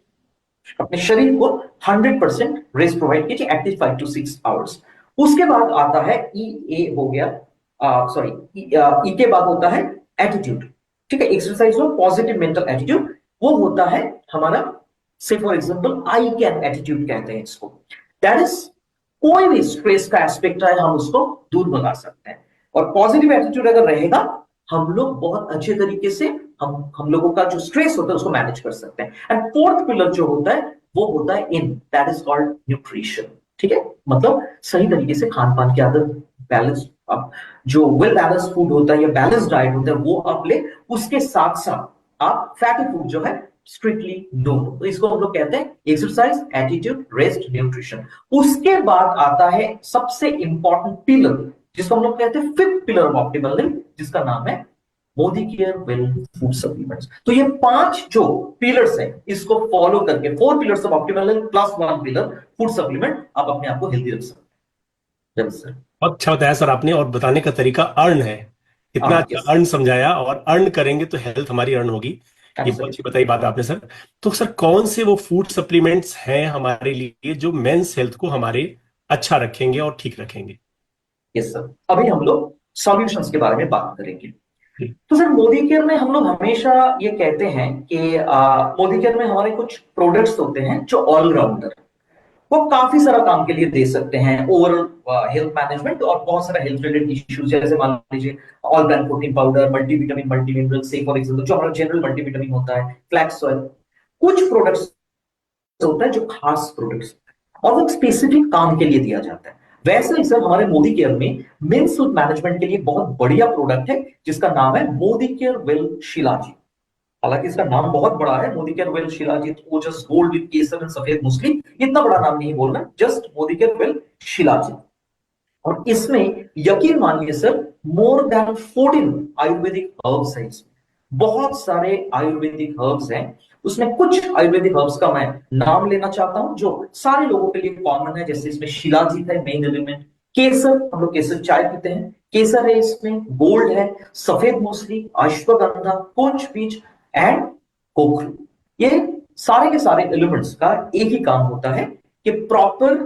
S3: अपने शरीर को 100% रेस्ट प्रोवाइड कीजिए, एटलीस्ट 5 to 6 आवर्स। उसके बाद आता है ए हो गया, सॉरी, ई के बाद होता है एटीट्यूड। ठीक है, एक्सरसाइज हो, पॉजिटिव मेंटल एटीट्यूड, वो होता है हमारा, से for example I can attitude कहते हैं इसको। दैट इज, कोई भी स्ट्रेस का एस्पेक्ट है हम उसको दूर भगा सकते हैं। और पॉजिटिव एटीट्यूड अगर रहेगा, हम लोग बहुत अच्छे तरीके से हम लोगों का जो स्ट्रेस होता है उसको मैनेज कर सकते हैं। एंड फोर्थ पिलर जो होता है वो होता है इन, दैट इज कॉल्ड न्यूट्रिशन। ठीक है, मतलब सही तरीके से खान पान की आदत, बैलेंस, आप जो वेल बैलेंस फूड होता है या बैलेंस डाइट होता है वो आप ले। उसके साथ साथ आप फैटी फूड जो है स्ट्रिक्टली नो। तो इसको हम लोग कहते हैं एक्सरसाइज, एटीट्यूड, रेस्ट, न्यूट्रिशन। उसके बाद आता है सबसे इंपॉर्टेंट पिलर, जिसको हम लोग कहते हैं 5th pillar of optimal health, जिसका नाम है Modi care well food supplements. तो ये 5 जो पिलर्स हैं, इसको फॉलो करके 4 pillars of optimal health plus 1 pillar food supplement, आप अपने आप को हेल्दी रख सकते हैं सर।
S4: बहुत अच्छा बताया सर आपने, और बताने का तरीका अर्न है, इतना अच्छा अर्न समझाया, और अर्न करेंगे तो हेल्थ हमारी अर्न होगी। ये बहुत अच्छी बताई बात आपने सर। तो सर कौन से वो फूड सप्लीमेंट्स हैं हमारे लिए जो मेंस हेल्थ को हमारे अच्छा रखेंगे और ठीक रखेंगे?
S3: यस सर, अभी हम लोग सॉल्यूशंस के बारे में बात करेंगे।
S4: जी।
S3: तो सर मोदी केयर में हम लोग हमेशा ये कहते हैं कि मोदी केयर में हमारे कुछ प्रोडक्ट्स होते हैं जो ऑलराउंडर। वो काफी सारा काम के लिए दे सकते हैं, ओवरऑल हेल्थ मैनेजमेंट और बहुत सारा हेल्थ रिलेटेड इश्यूज, जैसे मान लीजिए all brand protein powder, multivitamin, multimineral, से फॉर एग्जांपल जो हमारा जनरल मल्टीविटामिन होता है, फ्लैक्स ऑयल, कुछ प्रोडक्ट्स होता है जो खास प्रोडक्ट्स और वो स्पेसिफिक काम के लिए दिया जाता है। वैसे ही सर हमारे मोदी केयर में मेंस हेल्थ मैनेजमेंट के लिए बहुत बढ़िया प्रोडक्ट है जिसका नाम है मोदी केयर वेल शिलाजीत। हालांकि इसका नाम बहुत बड़ा है, Modi care well shilajit, Ojas gold with Kesar and सफेद मूसली, इतना बड़ा नाम नहीं बोलना, just Modi care well shilajit. और इसमें यकीन मानिए sir more than 14 Ayurvedic herbs है इसमें, बहुत सारे आयुर्वेदिक हर्ब्स हैं। उसमें कुछ आयुर्वेदिक हर्ब्स का मैं नाम लेना चाहता हूं जो सारे लोगों के लिए कॉमन है, जैसे इसमें शिलाजीत है मेन एलिमेंट, केसर, हम लोग केसर चाय पीते हैं, केसर है इसमें, गोल्ड है, सफेद मूसली, अश्वगंधा, कुंज बीज एंड कोकरू। ये सारे के सारे एलिमेंट्स का एक ही काम होता है कि प्रॉपर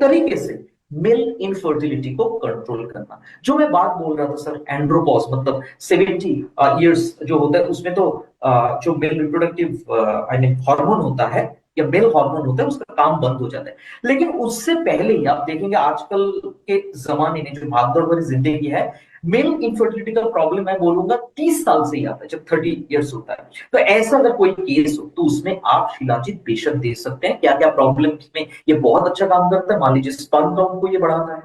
S3: तरीके से मेल इनफर्टिलिटी को कंट्रोल करना। जो मैं बात बोल रहा था सर एंड्रोपॉज, मतलब 70 इयर्स जो होता है उसमें तो जो male reproductive I mean hormone होता है या मेल हार्मोन होता है उसका काम बंद हो जाता है। लेकिन उससे पहले ही आप देखेंगे आजकल के जमाने में जो भागदौड़ भरी जिंदगी है, मेल इनफर्टिलिटी का प्रॉब्लम मैं बोलूंगा 30 साल से ही आता है, जब 30 इयर्स होता है। तो ऐसा अगर कोई केस हो तो उसमें आप शिलाजीत बेशक दे सकते हैं। क्या क्या प्रॉब्लम में ये बहुत अच्छा काम करता है, मान लीजिए स्पर्म काउंट को ये बढ़ाता है,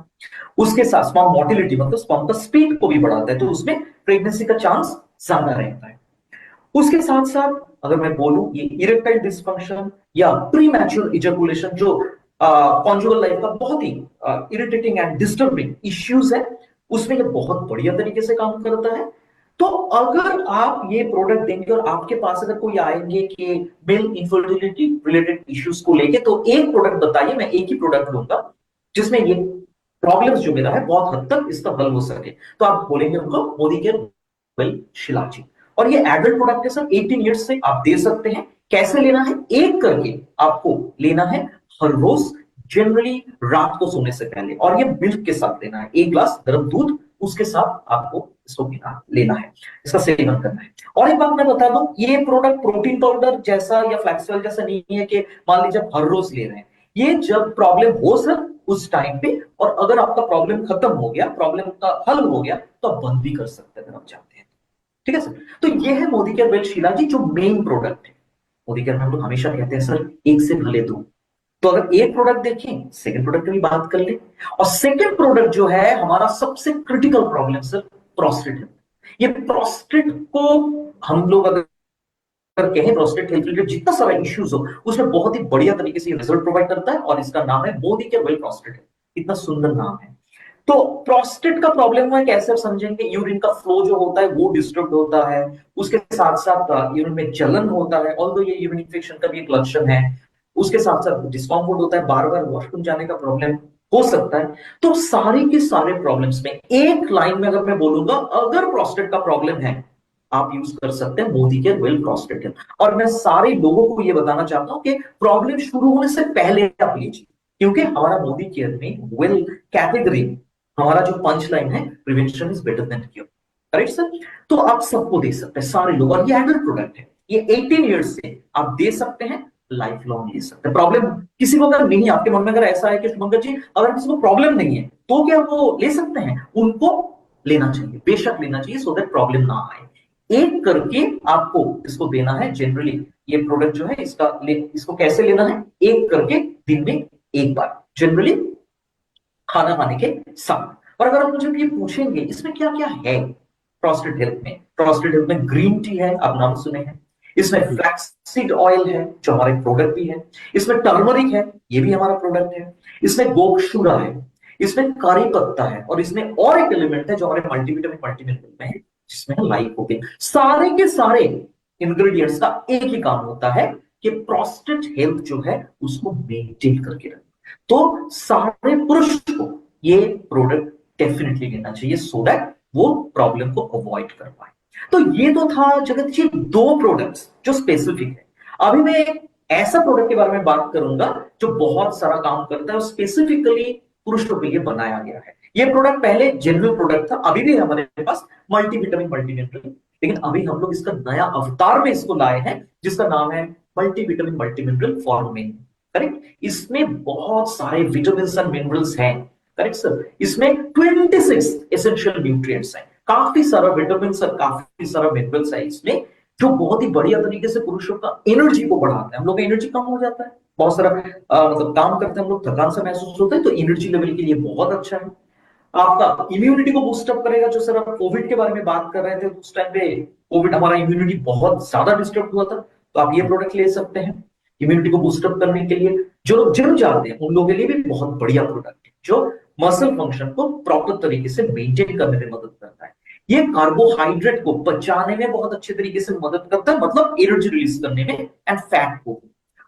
S3: उसके साथ स्पर्म मोटिलिटी मतलब स्पर्म का स्पीड को भी बढ़ाता है, तो उसमें प्रेगनेंसी का चांस ज्यादा रहता है। उसके साथ साथ अगर मैं बोलूं ये इरेक्टाइल डिस्फंक्शन या प्री मैच्योर इजैकुलेशन जो कॉन्जुगल लाइफ का बहुत ही इरिटेटिंग एंड डिस्टर्बिंग इश्यूज है, उसमें ये बहुत बढ़िया तरीके से काम करता है। तो अगर आप ये प्रोडक्ट देंगे और आपके पास अगर कोई आएंगे कि मेल इनफर्टिलिटी रिलेटेड इश्यूज को लेके, तो एक प्रोडक्ट बताइए, मैं एक ही प्रोडक्ट लूंगा जिसमें ये प्रॉब्लम्स जो मेरा है बहुत हद तक इसका हल हो सके। तो आप बोलेंगे उनको मोदी केयर वेल शिलाजीत। और ये एडल्ट प्रोडक्ट है सर, 18 ईयर्स से आप दे सकते हैं। कैसे लेना है, एक करके आपको लेना है हर रोज, जनरली रात को सोने से पहले, और ये मिल्क के साथ लेना है, एक ग्लास गर्म दूध उसके साथ आपको इसको लेना है, इसका सेवन करना है। और एक बात मैं बता दूं, ये प्रोडक्ट प्रोटीन पाउडर जैसा या फ्लैक्स ऑयल जैसा नहीं है कि मान लीजिए आप हर रोज ले रहे हैं। ये जब प्रॉब्लम हो सर उस टाइम पे, और अगर आपका प्रॉब्लम खत्म हो गया, प्रॉब्लम का हल हो गया, तो आप बंद भी कर सकते हैं अगर आप चाहते हैं। ठीक है सर, तो ये है मोदी केयर वेल शिलाजीत जो मेन प्रोडक्ट है। मोदी केयर में हम लोग हमेशा कहते हैं सर एक से भले दो, तो अगर एक प्रोडक्ट देखें सेकंड प्रोडक्ट की बात कर ले। और सेकंड प्रोडक्ट जो है हमारा सबसे क्रिटिकल प्रॉब्लम सर प्रोस्टेट है। ये प्रोस्टेट को हम लोग अगर कहें, प्रोस्टेट हेल्थ रिलेटेड जितना सारा इश्यूज हो उसमें बहुत ही बढ़िया तरीके से रिजल्ट प्रोवाइड करता है, और इसका नाम है मोदी केयर वेल प्रोस्टेट। इतना सुंदर नाम है। तो प्रोस्टेट का प्रॉब्लम है कैसे आप समझेंगे, यूरिन का फ्लो जो होता है वो डिस्टर्ब होता है, उसके साथ साथ यूरिन में जलन होता है, ऑल्दो ये यूरिन इन्फेक्शन का भी एक लक्षण है। उसके साथ साथ डिस्कम्फर्ट होता है, बार बार वॉशरूम जाने का प्रॉब्लम हो सकता है। तो सारे के सारे प्रॉब्लम्स में एक लाइन में अगर मैं बोलूंगा, अगर प्रोस्टेट का प्रॉब्लम है आप यूज कर सकते हैं मोदी केयर वेल प्रोस्टेट। और मैं सारे लोगों को यह बताना चाहता हूं कि प्रॉब्लम शुरू होने से पहले आप लीजिए, क्योंकि हमारा मोदी केयर में वेल कैटेगरी, हमारा जो पंच लाइन है, prevention is better than cure. Right sir, तो आप सबको दे सकते हैं, सारे लोग। और ये एडल्ट प्रोडक्ट है, ये 18 ईयर्स से आप दे सकते हैं, लाइफ लॉन्ग ले सकते हैं। प्रॉब्लम किसी को अगर नहीं, आपके मन में अगर ऐसा है कि शुभंकर जी अगर किसी को प्रॉब्लम नहीं है तो क्या वो ले सकते हैं, उनको लेना चाहिए, बेशक लेना चाहिए, सो दैट प्रॉब्लम ना आए। एक करके आपको इसको देना है। जनरली ये प्रोडक्ट जो है इसको कैसे लेना है, एक करके दिन में एक बार, जनरली खाना खाने के साथ। और अगर आप मुझे ये पूछेंगे इसमें क्या क्या है प्रोस्टेट हेल्थ में ग्रीन टी है, आप नाम सुने हैं, इसमें फ्लैक्सीड ऑयल है जो हमारा प्रोडक्ट भी है, इसमें टर्मरिक है, ये भी हमारा प्रोडक्ट है, इसमें गोक्षूरा है, इसमें करी पत्ता है, और इसमें और एक एलिमेंट है जो हमारे मल्टीविटामिन मल्टीमिनरल में है, जिसमें लाइकोपीन। सारे के सारे इंग्रेडिएंट्स का एक ही काम होता है कि प्रोस्टेट हेल्थ जो है उसको मेंटेन करके रखना। तो सारे पुरुष को ये प्रोडक्ट डेफिनेटली लेना चाहिए, सो दैट वो प्रॉब्लम को अवॉइड कर पाए। तो ये तो था जगत जी 2 प्रोडक्ट्स जो स्पेसिफिक है। अभी मैं एक ऐसा प्रोडक्ट के बारे में बात करूंगा जो बहुत सारा काम करता है और स्पेसिफिकली पुरुषों के लिए बनाया गया है। ये प्रोडक्ट पहले जनरल प्रोडक्ट था, अभी भी हमारे पास मल्टीविटामिन मल्टीमिनरल, लेकिन अभी हम लोग इसका नया अवतार में इसको लाए हैं जिसका नाम है multivitamin multimineral for main. Correct. इसमें बहुत सारे विटामिन एंड मिनरल्स हैं, करेक्ट सर। इसमें 26 एसेंशियल न्यूट्रिएंट्स हैं, काफी सारा विटामिन और काफी सारा मिनरल्स है इसमें, जो बहुत ही बढ़िया तरीके से पुरुषों का एनर्जी को बढ़ाता है। हम लोग का एनर्जी कम हो जाता है, बहुत सारा मतलब काम करते हैं हम लोग, थकान सा महसूस होता है, तो एनर्जी लेवल के लिए बहुत अच्छा है। आपका इम्यूनिटी को बूस्टअप करेगा, जो सर आप कोविड के बारे में बात कर रहे थे, उस टाइम पे कोविड हमारा इम्यूनिटी बहुत ज्यादा डिस्टर्ब हुआ था, तो आप ये प्रोडक्ट ले सकते हैं इम्यूनिटी को बूस्टअप करने के लिए। जो लोग जिम जाते हैं उन लोगों के लिए भी बहुत बढ़िया प्रोडक्ट है, जो मसल फंक्शन को प्रॉपर तरीके से मेंटेन करने में मदद करता है। ये कार्बोहाइड्रेट को पचाने में बहुत अच्छे तरीके से मदद करता है, मतलब एनर्जी रिलीज करने में, एंड फैट को।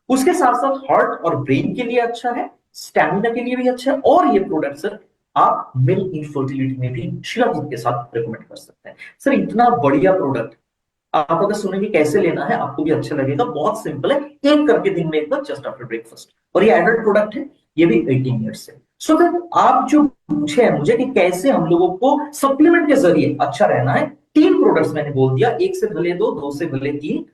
S3: उसके साथ साथ हार्ट और ब्रेन के लिए अच्छा है, स्टैमिना के लिए भी अच्छा है, और ये प्रोडक्ट सर आप मेल इनफर्टिलिटी में भी शिलाजीत के साथ रिकमेंड कर सकते हैं। सर इतना बढ़िया प्रोडक्ट आप अगर सुनेंगे कैसे लेना है, आपको भी अच्छा लगेगा। बहुत सिंपल है, एक करके दिन में एक बार जस्ट आफ्टर ब्रेकफास्ट, और ये एडल्ट प्रोडक्ट है, ये भी 18 ईयर्स से। सो फिर आप जो पूछे हैं मुझे कि कैसे हम लोगों को सप्लीमेंट के जरिए अच्छा रहना है, 3 प्रोडक्ट्स मैंने बोल दिया, 1 से भले 2, 2 से भले 3।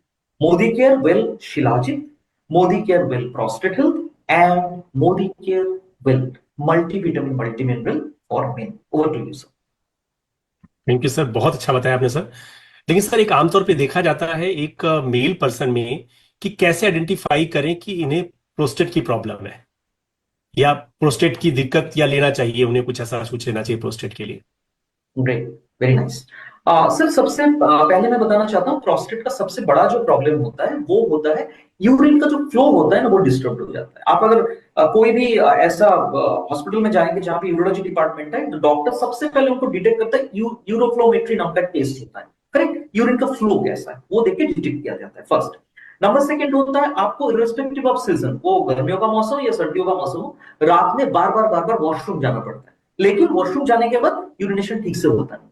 S3: Modicare well shilajit, Modicare well prostate health, and Modicare well multivitamin multi mineral for men. Over to you sir.
S4: Thank you sir, बहुत अच्छा बताया आपने सर। लेकिन सर एक आमतौर पे देखा जाता है एक मेल पर्सन में कि कैसे आइडेंटिफाई करें कि इन्हें प्रोस्टेट की प्रॉब्लम है या प्रोस्टेट की दिक्कत, या लेना चाहिए उन्हें कुछ ऐसा कुछ लेना चाहिए प्रोस्टेट के लिए।
S3: Great, very nice. सर सबसे पहले मैं बताना चाहता हूँ, प्रोस्टेट का सबसे बड़ा जो प्रॉब्लम होता है वो होता है यूरिन का जो फ्लो होता है ना, वो डिस्टर्ब हो जाता है। आप अगर कोई भी ऐसा हॉस्पिटल में जाएंगे जहां पे यूरोलॉजी डिपार्टमेंट है, तो डॉक्टर सबसे पहले उनको डिटेक्ट करता है, यूरोफ्लोमेट्री नाम का टेस्ट होता है, करेक्ट। यूरिन का फ्लो कैसा है वो देख के डिटेक्ट किया जाता है, फर्स्ट। नंबर सेकंड होता है, आपको इर्रेस्पेक्टिव ऑफ सीजन, वो गर्मियों का मौसम या सर्दियों का मौसम हो, रात में बार बार वॉशरूम जाना पड़ता है, लेकिन वॉशरूम जाने के बाद यूरिनेशन ठीक से होता नहीं।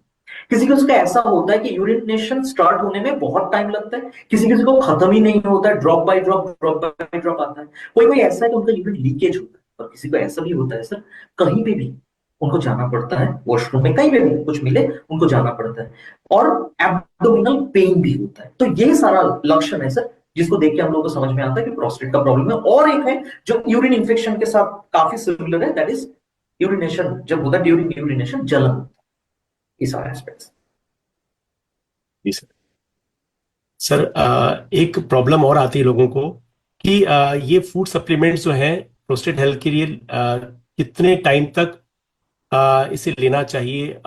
S3: किसी किसी को ऐसा होता है कि यूरिनेशन स्टार्ट होने में बहुत टाइम लगता है, किसी किसी को खत्म ही नहीं होता है, ड्रॉप बाय ड्रॉप आता है। कोई कोई ऐसा है कि उनका यूरिन लीकेज होता है, और किसी को ऐसा भी होता है सर, कहीं पे भी उनको जाना पड़ता है, वॉशरूम में कहीं पे भी कुछ मिले उनको जाना पड़ता है, और एब्डोमिनल पेन भी होता है। तो ये सारा लक्षण है सर, जिसको देख के हम लोग को समझ में आता है कि प्रोस्टेट का प्रॉब्लम है। और एक है जो यूरिन इंफेक्शन के साथ काफी सिमिलर है, दैट इज यूरिनेशन, जब होता है ड्यूरिंग यूरिनेशन जलन, ये सारे एस्पेक्ट्स।
S4: जी सर। सर एक प्रॉब्लम और आती है लोगों को कि ये फूड सप्लीमेंट्स जो हैं प्रोस्टेट हेल्थ के लिए कितने टाइम तक इसे लेना चाहिए,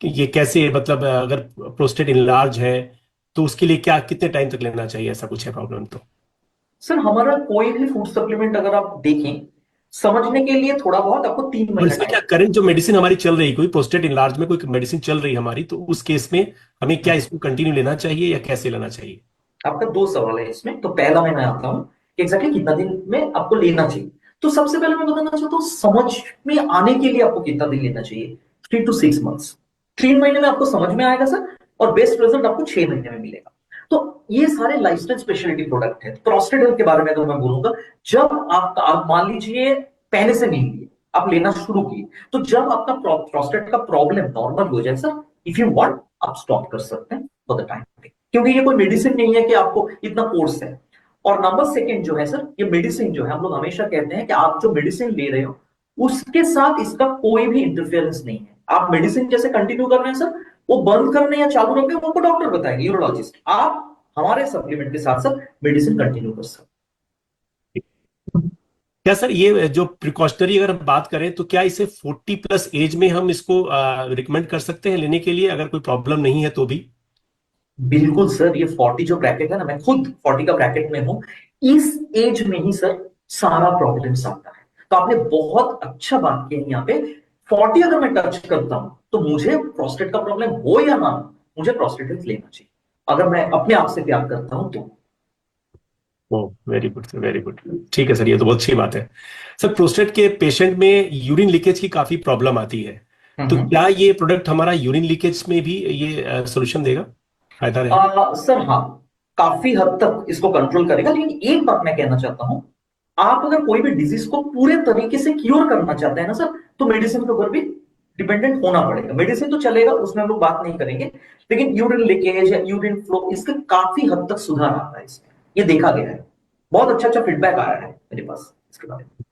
S4: ये कैसे, मतलब अगर प्रोस्टेट इनलार्ज है तो उसके लिए क्या कितने टाइम तक लेना चाहिए, ऐसा कुछ है प्रॉब्लम तो।
S3: सर हमारा कोई भी फूड सप्लीमेंट अगर आप देखें, समझने के लिए थोड़ा बहुत आपको 3
S4: और
S3: महीना
S4: इसमें क्या
S3: टाइम।
S4: करंट जो मेडिसिन हमारी चल रही, कोई प्रोस्टेट इनलार्ज में कोई मेडिसिन चल रही है हमारी, तो उस केस में हमें क्या इसको कंटिन्यू लेना चाहिए या कैसे लेना चाहिए?
S3: आपका 2 सवाल है इसमें, तो पहला मैं आता हूं कि एग्जैक्टली कितना दिन में आपको लेना चाहिए। तो सबसे पहले मैं बताना चाहता हूँ, समझ में आने के लिए आपको कितना दिन लेना चाहिए, 3 to 6 months। 3 महीने में आपको समझ में आएगा सर, और बेस्ट रिजल्ट आपको 6 महीने में मिलेगा। तो ये सारे लाइफस्टाइल स्पेशलिटी प्रोडक्ट है। प्रोस्टेट हेल्थ के बारे में अगर मैं बोलूंगा, जब आप मान लीजिए पहले से नहीं लिए, आप लेना शुरू किए, तो जब आपका प्रोस्टेट का प्रॉब्लम नॉर्मल हो जाए सर, इफ यू वांट आप स्टॉप कर सकते हैं फॉर द टाइम, क्योंकि ये कोई मेडिसिन नहीं है कि आपको इतना कोर्स है। और नंबर सेकंड जो है सर, ये मेडिसिन जो है, हम लोग हमेशा कहते हैं कि आप जो मेडिसिन ले रहे हो उसके साथ इसका कोई भी इंटरफेरेंस नहीं है। आप मेडिसिन जैसे कंटिन्यू कर रहे हैं सर, वो बंद करने या चालू रखने वो डॉक्टर बताएंगे, यूरोलॉजिस्ट। आप हमारे सप्लीमेंट के साथ साथ मेडिसिन कंटिन्यू कर सकते।
S4: क्या सर ये जो प्रिकॉशनरी अगर हम बात करें तो क्या इसे 40+ एज में हम इसको रिकमेंड कर सकते हैं लेने के लिए, अगर कोई प्रॉब्लम नहीं है तो भी?
S3: बिल्कुल सर, ये 40 जो ब्रैकेट है ना, मैं खुद 40 का ब्रैकेट में हूं, इस एज में ही सर सारा प्रॉब्लम्स आता है। तो आपने बहुत अच्छा बात की है यहाँ पे। 40 अगर मैं टच करता हूं तो मुझे प्रोस्टेट का प्रॉब्लम हो या ना, मुझे प्रोस्टेट हेल्थ लेना चाहिए, अगर मैं अपने आप से प्यार करता हूं तो।
S4: Oh very good sir, very good. ठीक है सर, ये तो बहुत अच्छी बात है। सर प्रोस्टेट के पेशेंट में यूरिन लीकेज की काफी प्रॉब्लम आती है, तो क्या ये प्रोडक्ट हमारा यूरिन लीकेज में भी ये सोल्यूशन देगा, फायदा रहेगा?
S3: सर हाँ, काफी हद तक इसको कंट्रोल करेगा, लेकिन एक बात मैं कहना चाहता हूं, आप अगर कोई भी डिजीज को पूरे तरीके से क्योर करना चाहते हैं ना सर, तो मेडिसिन के ऊपर भी डिपेंडेंट होना पड़ेगा। मेडिसिन तो चलेगा, उसमें हम लोग बात नहीं करेंगे, लेकिन यूरिन लीकेज या यूरिन फ्लो, इसके काफी हद तक सुधार आता है इसमें, ये देखा गया है। बहुत अच्छा अच्छा फीडबैक आया है मेरे पास इसके बारे में।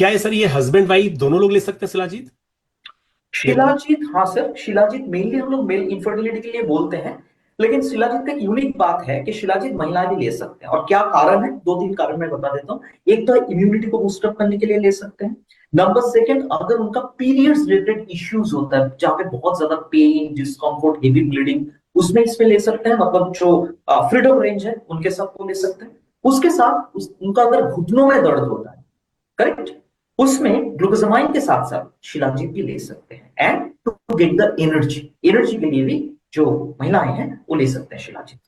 S4: क्या है सर, ये हस्बैंड वाइफ दोनों लोग ले सकते हैं शिलाजीत?
S3: शिलाजीत, हाँ सर, शिलाजीत मेनली हम लोग मेल इंफर्टिलिटी के लिए बोलते हैं, लेकिन शिलाजीत का एक यूनिक बात है कि शिलाजीत महिलाएं भी ले सकते हैं। और क्या कारण है, दो तीन कारण मैं बता देता हूँ। एक तो इम्यूनिटी को बूस्ट अप करने के लिए ले सकते हैं। नंबर सेकंड, अगर उनका पीरियड्स रिलेटेड इश्यूज होता है जहां पे बहुत ज्यादा पेन, डिस्कम्फर्ट, हेवी ब्लीडिंग, उसमें इसमें ले सकते हैं। मतलब जो फ्रीडम रेंज है उनके सबको ले सकते हैं। उसके साथ उनका अगर घुटनों में दर्द होता है, करेक्ट, उसमें ग्लूकोजामाइन के साथ साथ शिलाजीत भी ले सकते हैं। And to get the energy, energy के लिए भी जो महिलाएं हैं वो ले सकते हैं शिलाजीत।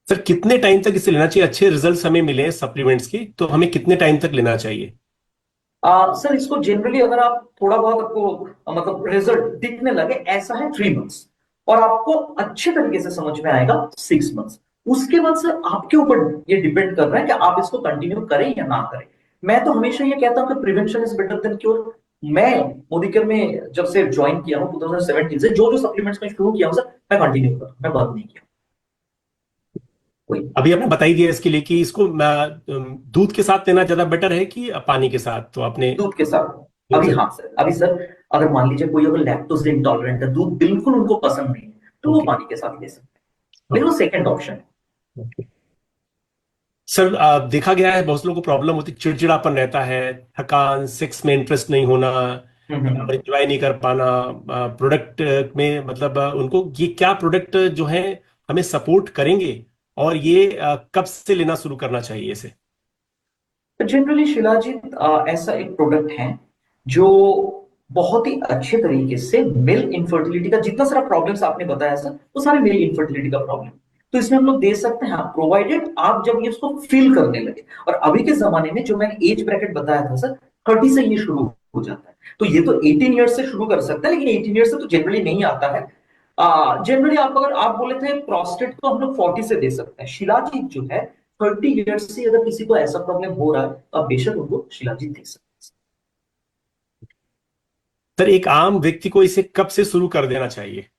S4: सर कितने टाइम तक इसे लेना चाहिए? अच्छे रिजल्ट्स हमें मिले सप्लीमेंट्स की, तो हमें कितने टाइम तक लेना चाहिए?
S3: सर इसको जनरली अगर आप थोड़ा बहुत आपको मतलब रिजल्ट दिखने लगे, ऐसा है 3 मंथ्स, और आपको अच्छे तरीके से समझ में आएगा 6 मंथ्स। उसके बाद सर आपके ऊपर ये डिपेंड कर रहा है कि आप इसको कंटिन्यू करें या ना करें। मैं तो हमेशा ये कहता हूं कि prevention is better than cure. मैं मोदीकेयर में जब से ज्वाइन किया हूं 2017 से, जो जो सप्लीमेंट्स में शुरू किया हूं सर, मैं कंटिन्यू कर, मैं बंद नहीं किया कोई।
S4: अभी आपने बता ही दिया इसके लिए कि इसको दूध के साथ लेना ज्यादा बेटर है कि पानी के साथ, तो आपने
S3: दूध के साथ अभी, हाँ सर, अभी सर अगर मान लीजिए कोई अगर लैक्टोज इंटॉलरेंट है, दूध बिल्कुल उनको पसंद नहीं है, तो वो
S4: ओके
S3: पानी के साथ ले सकते हैं, लेकिन वो सेकंड ऑप्शन है।
S4: ओके। सर देखा गया है बहुत लोगों को प्रॉब्लम होती, चिड़चिड़ापन रहता है, थकान, सेक्स में इंटरेस्ट नहीं होना,
S3: हम्म।
S4: एंजॉय नहीं कर पाना प्रोडक्ट में, मतलब उनको ये क्या प्रोडक्ट जो है हमें सपोर्ट करेंगे, और ये कब से लेना शुरू करना चाहिए इसे?
S3: तो जनरली शिलाजीत ऐसा एक प्रोडक्ट है जो बहुत ही अच्छे तरीके से मेल इनफर्टिलिटी का, जितना सारा प्रॉब्लम्स आपने बताया सर, वो सारे मेल इनफर्टिलिटी का प्रॉब्लम, तो इसमें हम लोग दे सकते हैं, प्रोवाइडेड आप जब ये उसको फील करने लगे। और अभी के जमाने में जो मैंने एज ब्रैकेट बताया था सर, 30 से ये शुरू हो जाता है, तो ये तो 18 ईयर्स से शुरू कर सकते हैं, लेकिन 18 ईयर्स से तो जनरली नहीं आता है। जनरली आप अगर आप बोले थे प्रोस्टेट, तो हम लोग 40 से दे सकते हैं। शिलाजीत जो है 30 ईयर्स से अगर किसी को ऐसा प्रॉब्लम हो रहा है, तो आप बेशक उनको शिलाजीत दे सकते
S4: सर एक आम व्यक्ति को इसे कब से शुरू कर देना चाहिए?
S3: हैं।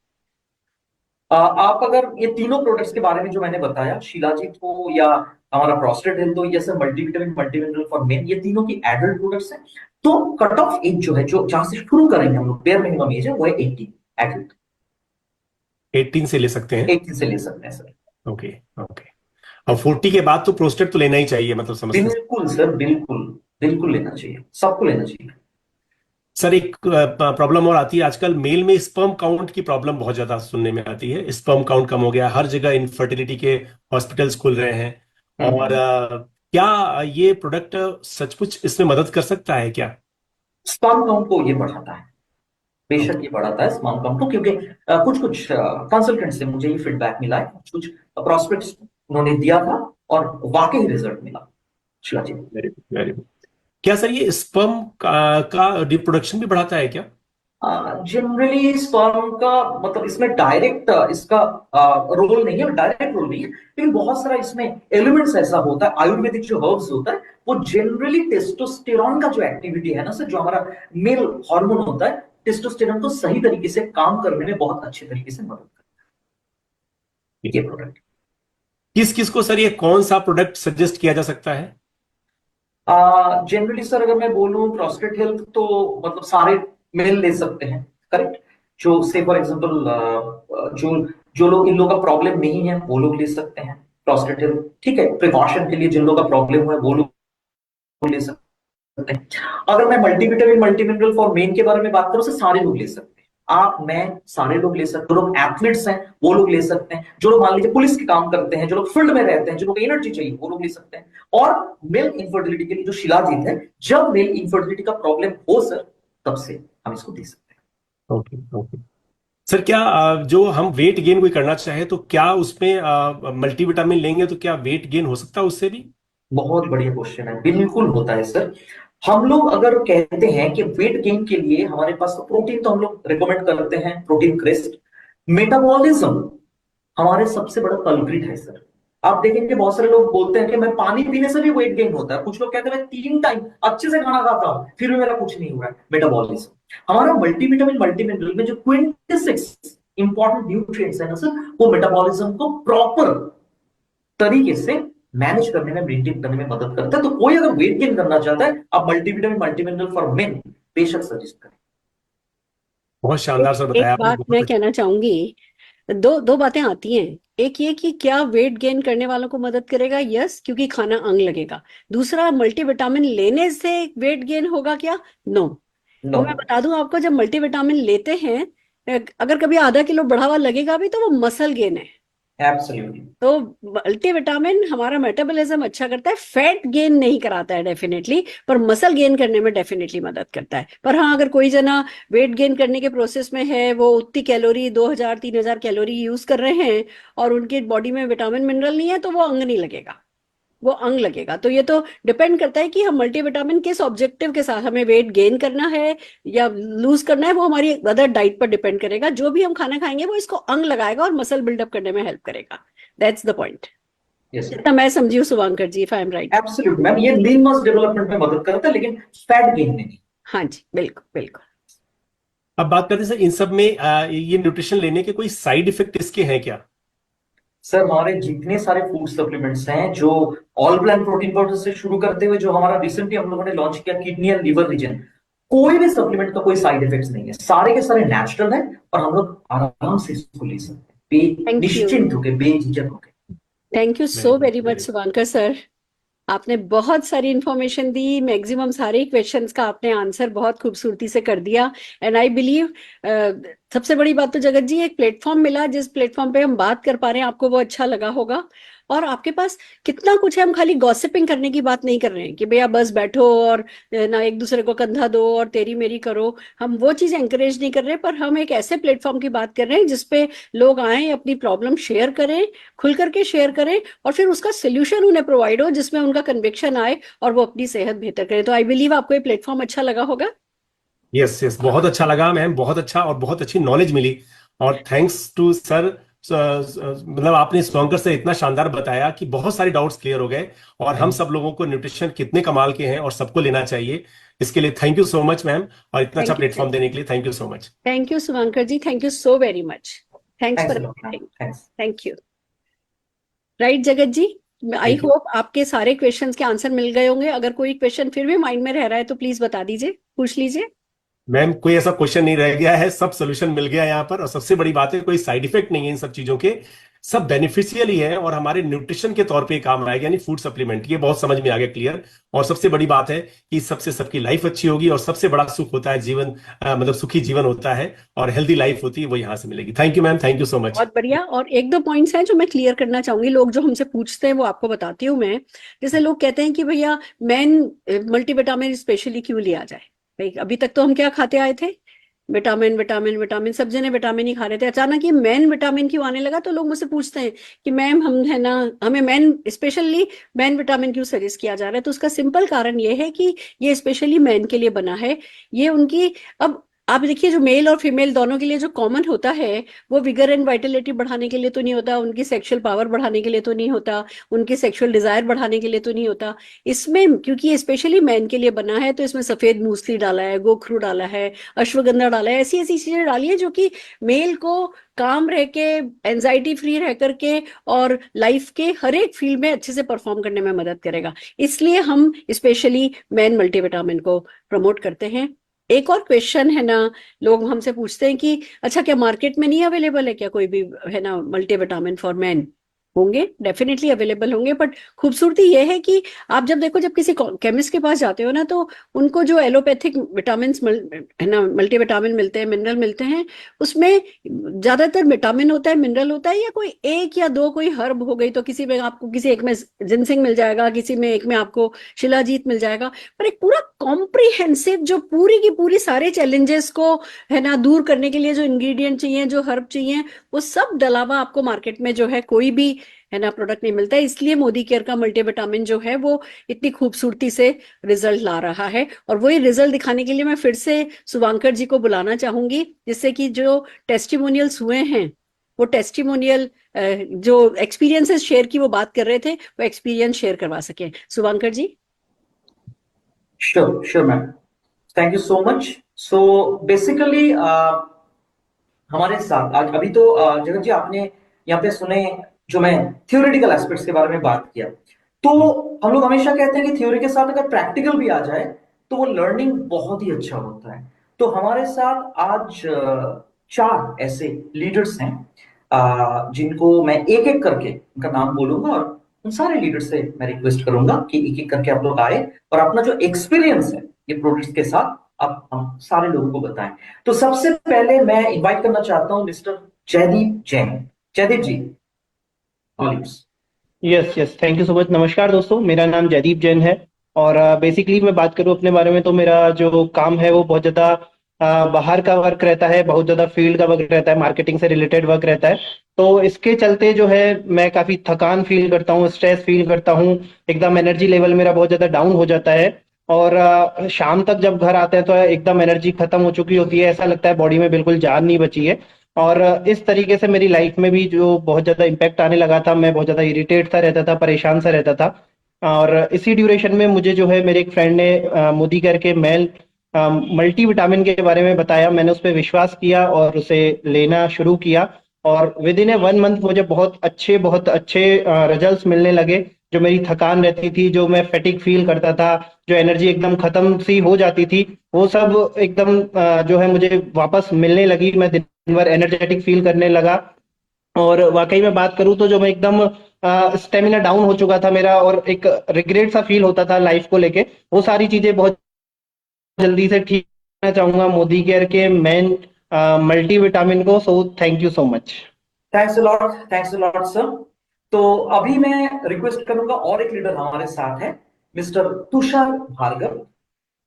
S3: आप अगर ये तीनों प्रोडक्ट्स के बारे में जो मैंने बताया, शिलाजीत हो या हमारा प्रोस्टेट हेल्थ हो या sir multivitamin multimineral for main, ये तीनों की एडल्ट प्रोडक्ट्स हैं, तो कट ऑफ एज जो है, जो जहां से शुरू करेंगे हम लोग, बेयर मिनिमम एज है वो है 18 एडल्ट।
S4: 18 से ले सकते हैं?
S3: 18 से ले सकते हैं सर।
S4: Okay okay. और 40 के बाद तो प्रोस्टेट तो लेना ही चाहिए, मतलब समझते हैं?
S3: बिल्कुल सर, बिल्कुल बिल्कुल लेना चाहिए, सबको लेना चाहिए।
S4: सर एक प्रॉब्लम और आती है आजकल, मेल में स्पर्म काउंट की प्रॉब्लम बहुत ज्यादा सुनने में आती है। स्पर्म काउंट कम हो गया, हर जगह इनफर्टिलिटी के हॉस्पिटल्स खुल रहे हैं, और क्या ये प्रोडक्ट सचमुच इसमें मदद कर सकता है क्या?
S3: स्पर्म काउंट को ये बढ़ाता है, बेशक ये बढ़ाता है स्पर्म काउंट को, क्योंकि कुछ कुछ कंसल्टेंट से मुझे ये फीडबैक मिला है, कुछ कुछ प्रोस्पेक्ट्स उन्होंने दिया था और वाकई रिजल्ट मिला shilajit.
S4: Very good very good. क्या सर ये स्पर्म का रिप्रोडक्शन भी बढ़ाता है क्या?
S3: जनरली स्पर्म का मतलब इसमें डायरेक्ट इसका रोल नहीं है, डायरेक्ट रोल नहीं है, लेकिन बहुत सारा इसमें एलिमेंट्स ऐसा होता है, आयुर्वेदिक जो हर्ब्स होता है, वो जनरली टेस्टोस्टेरॉन का जो एक्टिविटी है ना सर, जो हमारा मेल हार्मोन होता है, टेस्टोस्टेरॉन को सही तरीके से काम करने में बहुत अच्छे तरीके से मदद करता है ये प्रोडक्ट।
S4: किस किस को सर ये कौन सा प्रोडक्ट सजेस्ट किया जा सकता है?
S3: जनरली सर अगर मैं बोलूं प्रोस्टेट हेल्थ, तो मतलब सारे मेल ले सकते हैं, करेक्ट। जो से फॉर एग्जांपल जो जो लोग, इन लोगों का प्रॉब्लम नहीं है वो लोग ले सकते हैं प्रोस्टेट हेल्थ, ठीक है। प्रिकॉशन के लिए जिन लोगों का प्रॉब्लम हुआ है वो लोग ले सकते हैं। अगर मैं मल्टीविटामिन मल्टीमिनरल फॉर मेन के बारे में बात करूं, तो सारे लोग ले सकते हैं। आप, मैं, सारे लोग ले सकते हैं। जो लोग एथलीट्स हैं वो लोग ले सकते हैं, जो लोग मान लीजिए पुलिस के काम करते हैं, जो लोग फील्ड में रहते हैं, जो लोग एनर्जी चाहिए वो लोग ले सकते हैं। और मेल इनफर्टिलिटी के लिए जो शिलाजीत है, जब मेल इनफर्टिलिटी का प्रॉब्लम हो सर, तब से हम इसको दे सकते हैं।
S4: Okay okay. सर क्या जो हम वेट गेन कोई करना चाहे, तो क्या उसमें मल्टीविटामिन लेंगे तो क्या वेट गेन हो सकता है उससे भी?
S3: बहुत बढ़िया क्वेश्चन है, बिल्कुल होता है सर। हम लोग अगर कहते हैं कि वेट गेन के लिए हमारे पास तो प्रोटीन, तो हम लोग रिकमेंड करते हैं प्रोटीन क्रेस्ट। मेटाबॉलिज्म हमारे सबसे बड़ा कल्प्रिट है सर। आप देखेंगे बहुत सारे लोग बोलते हैं कि मैं पानी पीने से भी वेट गेन होता है, कुछ लोग कहते हैं मैं 3 टाइम अच्छे से खाना खाता हूं फिर भी मेरा कुछ नहीं हो रहा है। मेटाबॉलिज्म हमारा मल्टीविटामिन मल्टीमिनरल में जो 26 इंपॉर्टेंट न्यूट्रिएंट्स है ना सर, वो मेटाबॉलिज्म को प्रॉपर तरीके से मैनेज करने में, मेंटेन करने में मदद करता है। तो कोई अगर वेट गेन करना चाहता है, आप मल्टीविटामिन मल्टीमिनरल फॉर मेन बेशक सजेस्ट करें।
S4: बहुत शानदार सर
S2: एक
S4: बताया आपने,
S2: बात
S4: बहुत
S2: मैं
S4: अच्छा।
S2: कहना चाहूंगी, दो दो बातें आती हैं। एक ये कि क्या वेट गेन करने वालों को मदद करेगा? यस, क्योंकि खाना अंग लगेगा। दूसरा, मल्टीविटामिन लेने से वेट गेन होगा क्या? नो।
S3: नो।
S2: वो मैं बता दूं आपको, जब मल्टीविटामिन लेते हैं, अगर कभी आधा किलो बढ़ावा लगेगा भी तो वो मसल गेन है।
S3: एब्सोल्युटली।
S2: तो मल्टीविटामिन हमारा मेटाबॉलिज्म अच्छा करता है, फैट गेन नहीं कराता है डेफिनेटली, पर मसल गेन करने में डेफिनेटली मदद करता है। पर हाँ, अगर कोई जना वेट गेन करने के प्रोसेस में है, वो उतनी कैलोरी 2000-3000 कैलोरी यूज कर रहे हैं और उनकी बॉडी में विटामिन मिनरल नहीं है, तो वो अंग नहीं लगेगा, वो अंग लगेगा। तो ये तो डिपेंड करता है कि हम मल्टीविटामिन किस ऑब्जेक्टिव के साथ, हमें वेट गेन करना है या लूज करना है, वो हमारी अदर डाइट पर डिपेंड करेगा। जो भी हम खाना खाएंगे वो इसको अंग लगाएगा और मसल बिल्डअप करने में हेल्प करेगा। दैट्स द पॉइंट,
S3: यस
S2: जितना मैं समझी हूँ Shubhankar ji, if I am right.
S3: Absolutely ma'am, ये लीन मसल डेवलपमेंट में मदद करता है, लेकिन फैट गेन में नहीं।
S2: हाँ जी, बिल्कुल बिल्कुल।
S4: अब बात करते हैं सर, इन सब में ये न्यूट्रिशन लेने के कोई साइड इफेक्ट इसके हैं क्या?
S3: सर हमारे जितने सारे फूड सप्लीमेंट्स हैं, जो ऑल प्लांट प्रोटीन पाउडर से शुरू करते हुए जो हमारा रिसेंटली हम लोगों ने लॉन्च किया किडनी एंड लिवर रीजन, कोई भी सप्लीमेंट का कोई साइड इफेक्ट्स नहीं है, सारे के सारे नेचुरल है और हम लोग आराम से इसको ले सकते हैं,
S2: थैंक यू,
S3: निश्चिंत होके, बेझिझक होके।
S2: Thank you
S4: very
S2: so
S4: good,
S2: very much
S4: very.
S2: Shubhankar sir. आपने बहुत सारी इंफॉर्मेशन दी, मैक्सिमम सारे क्वेश्चंस का आपने आंसर बहुत खूबसूरती से कर दिया। एंड आई बिलीव सबसे बड़ी बात तो जगत जी, एक प्लेटफॉर्म मिला जिस प्लेटफॉर्म पे हम बात कर पा रहे हैं, आपको वो अच्छा लगा होगा। और आपके पास कितना कुछ है, हम खाली गॉसिपिंग करने की बात नहीं कर रहे हैं कि भैया बस बैठो और ना एक दूसरे को कंधा दो और तेरी मेरी करो, हम वो चीज एंकरेज नहीं कर रहे, पर हम एक ऐसे प्लेटफॉर्म की बात कर रहे हैं जिसपे लोग आए, अपनी प्रॉब्लम शेयर करें, खुल करके शेयर करें, और फिर उसका सोल्यूशन उन्हें प्रोवाइड हो जिसमें उनका कन्विक्शन आए और वो अपनी सेहत बेहतर करें। तो आई बिलीव आपको ये प्लेटफॉर्म अच्छा लगा होगा।
S4: यस यस, बहुत अच्छा लगा मैम, बहुत अच्छा, और बहुत अच्छी नॉलेज मिली। और थैंक्स टू सर, मतलब आपने शुभंकर से इतना शानदार बताया कि बहुत सारे डाउट्स क्लियर हो गए, और हम सब लोगों को न्यूट्रिशन कितने कमाल के हैं और सबको लेना चाहिए। इसके लिए thank you so much ma'am, और इतना अच्छा
S2: थैंक यू,
S4: प्लेटफॉर्म देने के लिए thank you so much.
S2: Thank you Shubhankar ji, thank you so very much. Thanks
S3: thanks
S2: for
S3: a lot ma'am,
S2: everything.
S3: Thanks.
S2: Thank you. Right Jagat ji, I
S3: thank you.
S2: Hope आपके सारे questions के answer मिल गए होंगे। अगर कोई क्वेश्चन फिर भी माइंड में रह रहा है तो प्लीज बता दीजिए, पूछ लीजिए।
S4: मैम कोई ऐसा क्वेश्चन नहीं रह गया है, सब सोल्यूशन मिल गया यहाँ पर, और सबसे बड़ी बात है कोई साइड इफेक्ट नहीं है इन सब चीजों के, सब बेनिफिशियल ही है और हमारे न्यूट्रिशन के तौर पे काम आएगा, यानी फूड सप्लीमेंट, ये बहुत समझ में आ गया क्लियर। और सबसे बड़ी बात है कि सबसे सबकी लाइफ अच्छी होगी, और सबसे बड़ा सुख होता है जीवन, मतलब सुखी जीवन होता है और हेल्दी लाइफ होती है, वो यहाँ से मिलेगी। Thank you ma'am, thank you so much.
S2: बहुत बढ़िया। और एक दो पॉइंट्स हैं जो मैं क्लियर करना चाहूंगी, लोग जो हमसे पूछते हैं वो आपको बताती हूँ मैं। जैसे लोग कहते हैं कि भैया मैन मल्टीविटामिन स्पेशली क्यों लिया जाए? भाई अभी तक तो हम क्या खाते आए थे? विटामिन विटामिन विटामिन, सब जने विटामिन ही खा रहे थे, अचानक ये मैन विटामिन क्यों आने लगा? तो लोग मुझसे पूछते हैं कि मैम हम है ना, हमें मैन स्पेशली मैन विटामिन क्यों सजेस्ट किया जा रहा है? तो उसका सिंपल कारण ये है कि ये स्पेशली मैन के लिए बना है। ये उनकी, अब आप देखिए, जो मेल और फीमेल दोनों के लिए जो कॉमन होता है, वो विगर एंड वाइटलिटी बढ़ाने के लिए तो नहीं होता, उनकी सेक्सुअल पावर बढ़ाने के लिए तो नहीं होता, उनकी सेक्सुअल डिजायर बढ़ाने के लिए तो नहीं होता। इसमें क्योंकि ये स्पेशली मैन के लिए बना है, तो इसमें सफेद मूसली डाला है, गोखरू डाला है, अश्वगंधा डाला है, ऐसी ऐसी चीजें डाली है जो कि मेल को काम रह के, एंजाइटी फ्री रह करके और लाइफ के हर एक फील्ड में अच्छे से परफॉर्म करने में मदद करेगा। इसलिए हम स्पेशली मैन मल्टीविटामिन को प्रमोट करते हैं। एक और क्वेश्चन है ना, लोग हमसे पूछते हैं कि अच्छा क्या मार्केट में नहीं अवेलेबल है क्या कोई भी है ना मल्टीविटामिन फॉर मैन? होंगे, डेफिनेटली अवेलेबल होंगे, बट खूबसूरती यह है कि आप जब देखो, जब किसी केमिस्ट के पास जाते हो ना, तो उनको जो एलोपैथिक विटामिन है ना, मल्टीविटामिन मिलते हैं, मिनरल मिलते हैं, उसमें ज्यादातर विटामिन होता है, मिनरल होता है, या कोई एक या दो कोई हर्ब हो गई, तो किसी में आपको, किसी एक में जिनसिंग मिल जाएगा, किसी में एक में आपको शिलाजीत मिल जाएगा। पर एक पूरा कॉम्प्रिहेंसिव, जो पूरी की पूरी सारे चैलेंजेस को है ना दूर करने के लिए जो इंग्रेडिएंट चाहिए, जो हर्ब चाहिए, वो सब डला हुआ आपको मार्केट में जो है कोई भी है ना प्रोडक्ट नहीं मिलता है। इसलिए मोदी केयर का मल्टीविटामिन जो है वो इतनी खूबसूरती से रिजल्ट ला रहा है। और वही रिजल्ट दिखाने के लिए मैं फिर से शुभांकर जी को बुलाना चाहूंगी, जिससे कि जो टेस्टिमोनियल्स हुए हैं, वो टेस्टिमोनियल जो एक्सपीरियंसेस शेयर की वो बात कर रहे थे, वो एक्सपीरियंस शेयर करवा सके। Shubhankar ji.
S3: Sure sure ma'am, thank you so much. So basically हमारे साथ आज अभी तो जगत जी आपने यहाँ पे सुने जो मैं थियोरेटिकल एस्पेक्ट्स के बारे में बात किया, तो हम लोग हमेशा कहते हैं कि थ्योरी के साथ अगर प्रैक्टिकल भी आ जाए तो वो लर्निंग बहुत ही अच्छा होता है। तो हमारे साथ आज 4 ऐसे लीडर्स हैं जिनको मैं एक एक करके उनका नाम बोलूंगा, और उन सारे लीडर से मैं रिक्वेस्ट करूंगा कि एक एक करके आप लोग आए और अपना जो एक्सपीरियंस है ये प्रोडक्ट्स के साथ आप हम सारे लोगों को बताएं। तो सबसे पहले मैं इनवाइट करना चाहता हूं mister Jaydeep Jain. Jaydeep ji,
S5: yes yes, thank you so much. नमस्कार दोस्तों, मेरा नाम जयदीप जैन है और बेसिकली मैं बात करूं अपने बारे में तो मेरा जो काम है वो बहुत ज़्यादा बाहर का वर्क रहता है, बहुत ज़्यादा फील्ड का वर्क रहता है, मार्केटिंग से रिलेटेड वर्क रहता है। तो इसके चलते जो है मैं काफ़ी थकान फील करता हूँ, स्ट्रेस फील करता हूँ, एकदम एनर्जी लेवल मेरा बहुत ज़्यादा डाउन हो जाता है। और शाम तक जब घर आते हैं तो एकदम एनर्जी खत्म हो चुकी होती है, ऐसा लगता है बॉडी में बिल्कुल जान नहीं बची है। और इस तरीके से मेरी लाइफ में भी जो बहुत ज़्यादा इम्पैक्ट आने लगा था, मैं बहुत ज़्यादा इरिटेट सा रहता था, परेशान सा रहता था। और इसी ड्यूरेशन में मुझे जो है मेरे एक फ्रेंड ने मोदी केयर के मेल मल्टी विटामिन के बारे में बताया। मैंने उस पर विश्वास किया और उसे लेना शुरू किया और विद इन ए 1 मंथ मुझे बहुत अच्छे रिजल्ट्स मिलने लगे। जो मेरी थकान रहती थी, जो मैं फैटिक फील करता था, जो एनर्जी एकदम खत्म सी हो जाती थी, वो सब एकदम जो है मुझे वापस मिलने लगी। मैं दिन भर एनर्जेटिक फील करने लगा और वाकई में बात करूं तो जो मैं एकदम स्टेमिना डाउन हो चुका था मेरा और एक रिग्रेट सा फील होता था लाइफ को लेके, वो सारी चीजें बहुत जल्दी से ठीक करना चाहूंगा मोदी केयर के मेन मल्टी विटामिन को। So thank you so much.
S3: Thanks a lot sir. तो अभी मैं रिक्वेस्ट करूंगा और एक लीडर हमारे साथ है, मिस्टर तुषार भार्गव।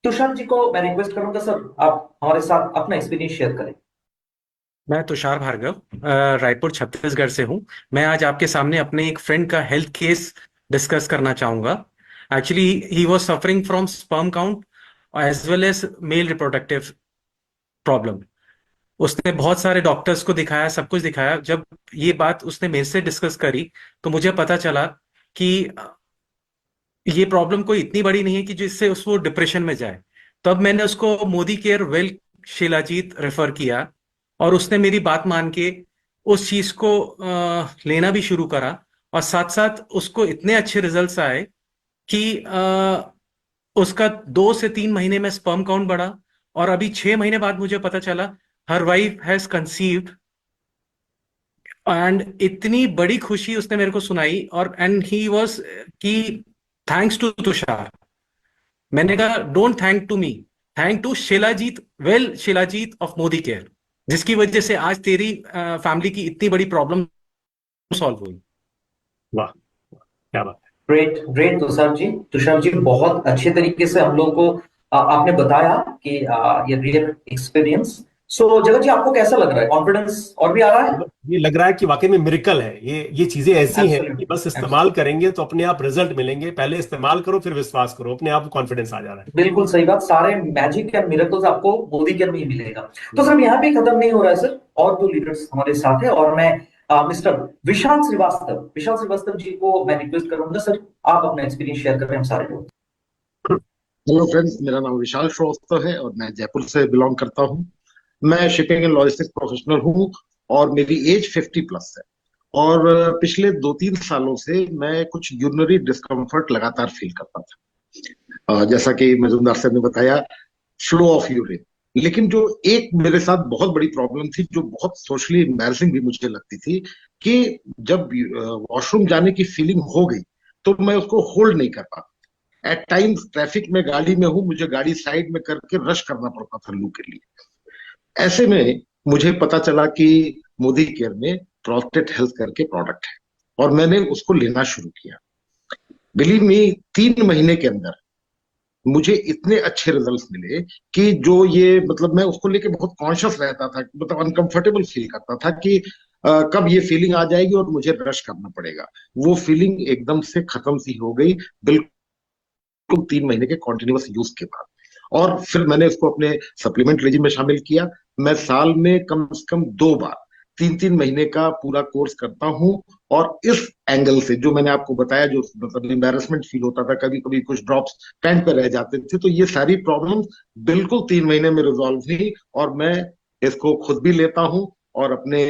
S3: तुषार जी को मैं रिक्वेस्ट करूंगा सर, आप हमारे साथ अपना एक्सपीरियंस शेयर करें।
S6: मैं तुषार भार्गव रायपुर छत्तीसगढ़ से हूं। मैं आज आपके सामने अपने एक फ्रेंड का हेल्थ केस डिस्कस करना चाहूंगा। Actually he was suffering from sperm count as well as male reproductive problem. उसने बहुत सारे डॉक्टर्स को दिखाया, सब कुछ दिखाया। जब ये बात उसने मेरे से डिस्कस करी तो मुझे पता चला कि ये प्रॉब्लम कोई इतनी बड़ी नहीं है कि जिससे उसको डिप्रेशन में जाए। तब मैंने उसको Modi care well shilajit refer किया और उसने मेरी बात मान के उस चीज को लेना भी शुरू करा और साथ साथ उसको इतने अच्छे रिजल्ट्स आए कि उसका 2 से 3 महीने में स्पर्म काउंट बढ़ा और अभी 6 महीने बाद मुझे पता चला हर वाइफ हैज कंसीव्ड। एंड इतनी बड़ी खुशी उसने मेरे को सुनाई और एंड ही वाज कि थैंक्स टू तुषार। मैंने कहा don't thank to me, thank to shilajit, well shilajit of Modicare, जिसकी वजह से आज तेरी फैमिली की इतनी बड़ी प्रॉब्लम सॉल्व हुई।
S4: वाह, क्या बात।
S3: ग्रेट ग्रेट तुषार जी बहुत अच्छे तरीके से हम लोगों को आपने बताया कि ये रियल एक्सपीरियंस। सो जगत जी, आपको कैसा लग रहा है? कॉन्फिडेंस और भी आ रहा है?
S4: ये लग रहा है कि वाकई में मिरेकल है। ये चीजें ऐसी हैं कि बस इस्तेमाल
S3: Absolutely.
S4: करेंगे तो अपने आप रिजल्ट मिलेंगे। पहले इस्तेमाल करो, फिर विश्वास करो, अपने आप कॉन्फिडेंस आ जा रहा है।
S3: बिल्कुल सही बात। सारे मैजिक या मिरेकल्स आपको मोदी केयर में ही मिलेगा। तो सर यहाँ पे खत्म नहीं हो रहा है सर, और 2 लीडर्स हमारे साथ है और मैं मिस्टर विशाल श्रीवास्तव जी को मैं रिक्वेस्ट करूंगा सर, आप अपना एक्सपीरियंस शेयर कर रहे हैं हम सारे लोग।
S7: हेलो फ्रेंड्स, मेरा नाम विशाल श्रीवास्तव है और मैं जयपुर से बिलोंग करता हूँ। मैं शिपिंग एंड लॉजिस्टिक्स प्रोफेशनल हूँ और मेरी एज 50 प्लस है। और पिछले 2-3 सालों से मैं कुछ यूरिनरी डिस्कम्फर्ट लगातार फील करता था, जैसा कि मजूमदार साहब ने बताया, फ्लो ऑफ यूरिन। लेकिन जो एक मेरे साथ बहुत बड़ी प्रॉब्लम थी, जो बहुत सोशली एम्बैरसिंग भी मुझे लगती थी, कि जब वॉशरूम जाने की फीलिंग हो गई तो मैं उसको होल्ड नहीं कर पाता। एट टाइम्स ट्रैफिक में गाड़ी में हूं, मुझे गाड़ी साइड में करके रश करना पड़ता था लू के लिए। ऐसे में मुझे पता चला कि मोदी केयर में प्रोस्टेट हेल्थ करके प्रोडक्ट है और मैंने उसको लेना शुरू किया। बिलीव मी, 3 महीने के अंदर मुझे इतने अच्छे रिजल्ट्स मिले कि जो ये मतलब मैं उसको लेके बहुत कॉन्शियस रहता था, मतलब अनकंफर्टेबल फील करता था कि कब ये फीलिंग आ जाएगी और मुझे रश करना पड़ेगा। वो फीलिंग एकदम से खत्म सी हो गई बिल्कुल 3 महीने के कॉन्टिन्यूअस यूज के बाद। और फिर मैंने इसको अपने सप्लीमेंट रेजिम में शामिल किया। मैं साल में कम से कम 2 बार 3-3 महीने का पूरा कोर्स करता हूं और इस एंगल से जो मैंने आपको बताया, जो मतलब एम्बैरेसमेंट फील होता था, कभी कभी कुछ ड्रॉप्स पैंट पे रह जाते थे, तो ये सारी प्रॉब्लम्स बिल्कुल 3 महीने में रिजॉल्व हुई और मैं इसको खुद भी लेता हूं और अपने